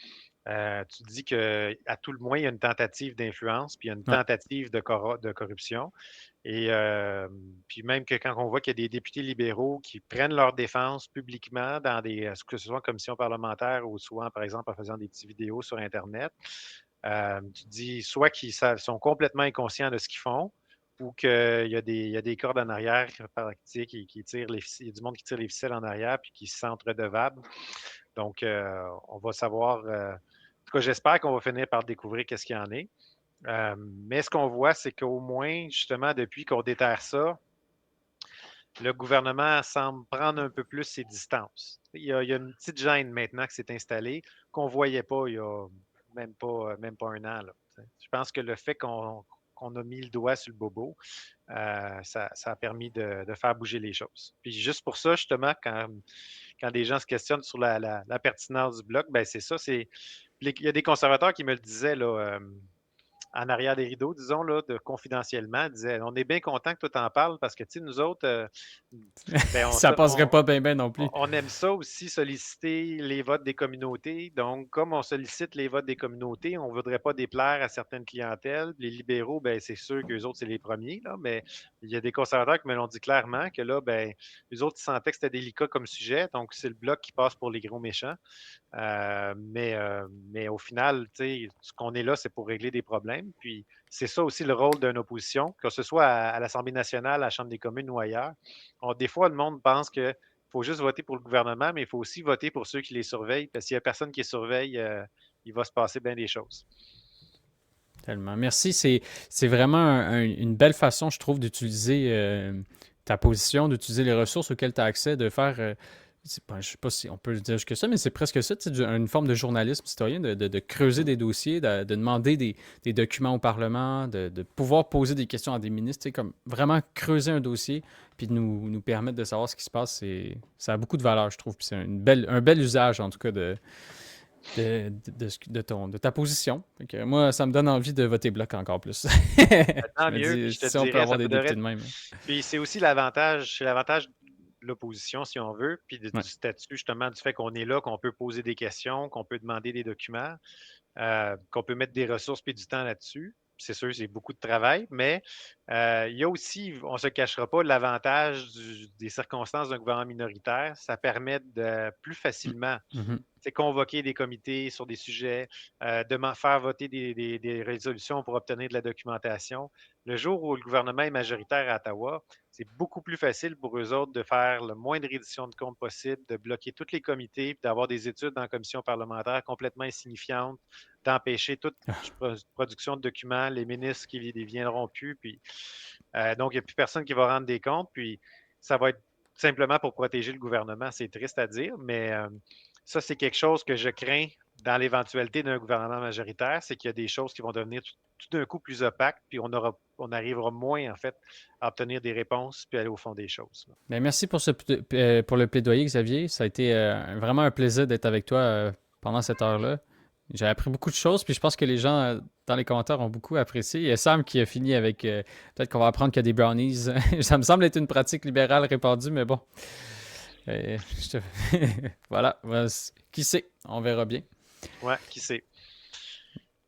tu te dis qu'à tout le moins, il y a une tentative d'influence, puis il y a une Ouais. tentative de corruption. Et puis même que quand on voit qu'il y a des députés libéraux qui prennent leur défense publiquement dans que ce soit en commission parlementaire ou soit, par exemple, en faisant des petites vidéos sur Internet, tu te dis soit qu'ils sont complètement inconscients de ce qu'ils font, ou qu'il y a des cordes en arrière qui tirent il y a du monde qui tire les ficelles en arrière puis qui se sentent redevables. Donc, on va savoir. En tout cas, j'espère qu'on va finir par découvrir qu'est-ce qu'il y en est. Mais ce qu'on voit, c'est qu'au moins, justement, depuis qu'on déterre ça, le gouvernement semble prendre un peu plus ses distances. Il y a une petite gêne maintenant qui s'est installée qu'on ne voyait pas il y a même pas un an, là. Je pense que le fait qu'on a mis le doigt sur le bobo, ça a permis de faire bouger les choses. Puis juste pour ça, justement, quand des gens se questionnent sur la pertinence du bloc, ben c'est ça. Il y a des conservateurs qui me le disaient là, en arrière des rideaux, disons, là, confidentiellement, disaient on est bien content que toi t'en parles parce que, tu sais, nous autres, ben, Ça passerait pas bien non plus. on aime ça aussi, solliciter les votes des communautés. Donc, comme on sollicite les votes des communautés, on ne voudrait pas déplaire à certaines clientèles. Les libéraux, ben, c'est sûr qu'eux autres, c'est les premiers, là, mais il y a des conservateurs qui me l'ont dit clairement que là, ben, eux autres, ils sentaient que c'était délicat comme sujet. Donc, c'est le bloc qui passe pour les gros méchants. Mais au final, ce qu'on est là, c'est pour régler des problèmes. Puis c'est ça aussi le rôle d'une opposition, que ce soit à l'Assemblée nationale, à la Chambre des communes ou ailleurs. Des fois, le monde pense qu'il faut juste voter pour le gouvernement, mais il faut aussi voter pour ceux qui les surveillent. Parce qu'il n'y a personne qui les surveille, il va se passer bien des choses. Tellement. Merci. C'est vraiment une belle façon, je trouve, d'utiliser ta position, d'utiliser les ressources auxquelles tu as accès, de faire. Je ne sais pas si on peut le dire jusque ça, mais c'est presque ça, une forme de journalisme citoyen, de creuser des dossiers, de demander des documents au Parlement, de pouvoir poser des questions à des ministres, comme vraiment creuser un dossier, puis de nous permettre de savoir ce qui se passe. Ça a beaucoup de valeur, je trouve. Puis c'est un bel usage, en tout cas, de ta position. Moi, ça me donne envie de voter bloc encore plus. Tant Je me mieux, dis, puis je te si on peut dirais, avoir ça des te députés donnerait. de même. Puis c'est l'avantage de l'opposition, si on veut, puis Ouais. du statut, justement, du fait qu'on est là, qu'on peut poser des questions, qu'on peut demander des documents, qu'on peut mettre des ressources puis du temps là-dessus. C'est sûr, c'est beaucoup de travail, mais il y a aussi, on ne se cachera pas, l'avantage des circonstances d'un gouvernement minoritaire. Ça permet de plus facilement Mhm. convoquer des comités sur des sujets, faire voter des résolutions pour obtenir de la documentation. Le jour où le gouvernement est majoritaire à Ottawa, c'est beaucoup plus facile pour eux autres de faire le moins de reddition de comptes possible, de bloquer tous les comités, puis d'avoir des études dans la commission parlementaire complètement insignifiantes, d'empêcher toute production de documents, les ministres qui ne viendront plus. Puis, donc, il n'y a plus personne qui va rendre des comptes. Puis, ça va être simplement pour protéger le gouvernement. C'est triste à dire, mais ça, c'est quelque chose que je crains dans l'éventualité d'un gouvernement majoritaire, c'est qu'il y a des choses qui vont devenir tout d'un coup plus opaques, puis on arrivera moins, en fait, à obtenir des réponses, puis aller au fond des choses. Ben, merci pour le plaidoyer, Xavier. Ça a été vraiment un plaisir d'être avec toi pendant cette heure-là. J'ai appris beaucoup de choses, puis je pense que les gens dans les commentaires ont beaucoup apprécié. Il y a Sam qui a fini avec peut-être qu'on va apprendre qu'il y a des brownies. Ça me semble être une pratique libérale répandue, mais bon. Voilà. Qui sait? On verra bien. Ouais, qui sait.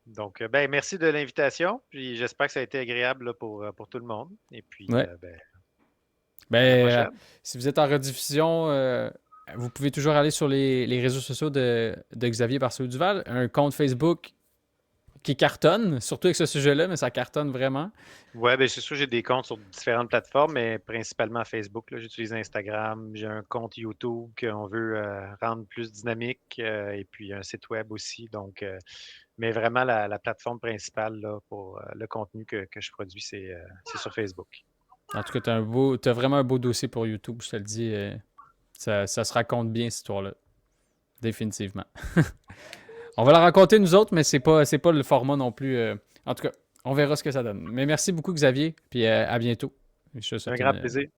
Donc, ben, merci de l'invitation, puis j'espère que ça a été agréable là, pour tout le monde. Et puis, Ouais. à la prochaine. Si vous êtes en rediffusion, vous pouvez toujours aller sur les réseaux sociaux de Xavier Barcelou-Duval, un compte Facebook qui cartonne, surtout avec ce sujet-là, mais ça cartonne vraiment. Ouais, ben c'est sûr, j'ai des comptes sur différentes plateformes, mais principalement Facebook, là. J'utilise Instagram, j'ai un compte YouTube qu'on veut rendre plus dynamique, et puis un site web aussi. Donc, mais vraiment, la plateforme principale là, pour le contenu que je produis, c'est sur Facebook. En tout cas, t'as vraiment un beau dossier pour YouTube, je te le dis. Ça se raconte bien, cette histoire-là. Définitivement. On va la raconter nous autres, mais c'est pas le format non plus. En tout cas, on verra ce que ça donne. Mais merci beaucoup, Xavier, puis à bientôt. Je te Un souhaite grand une plaisir.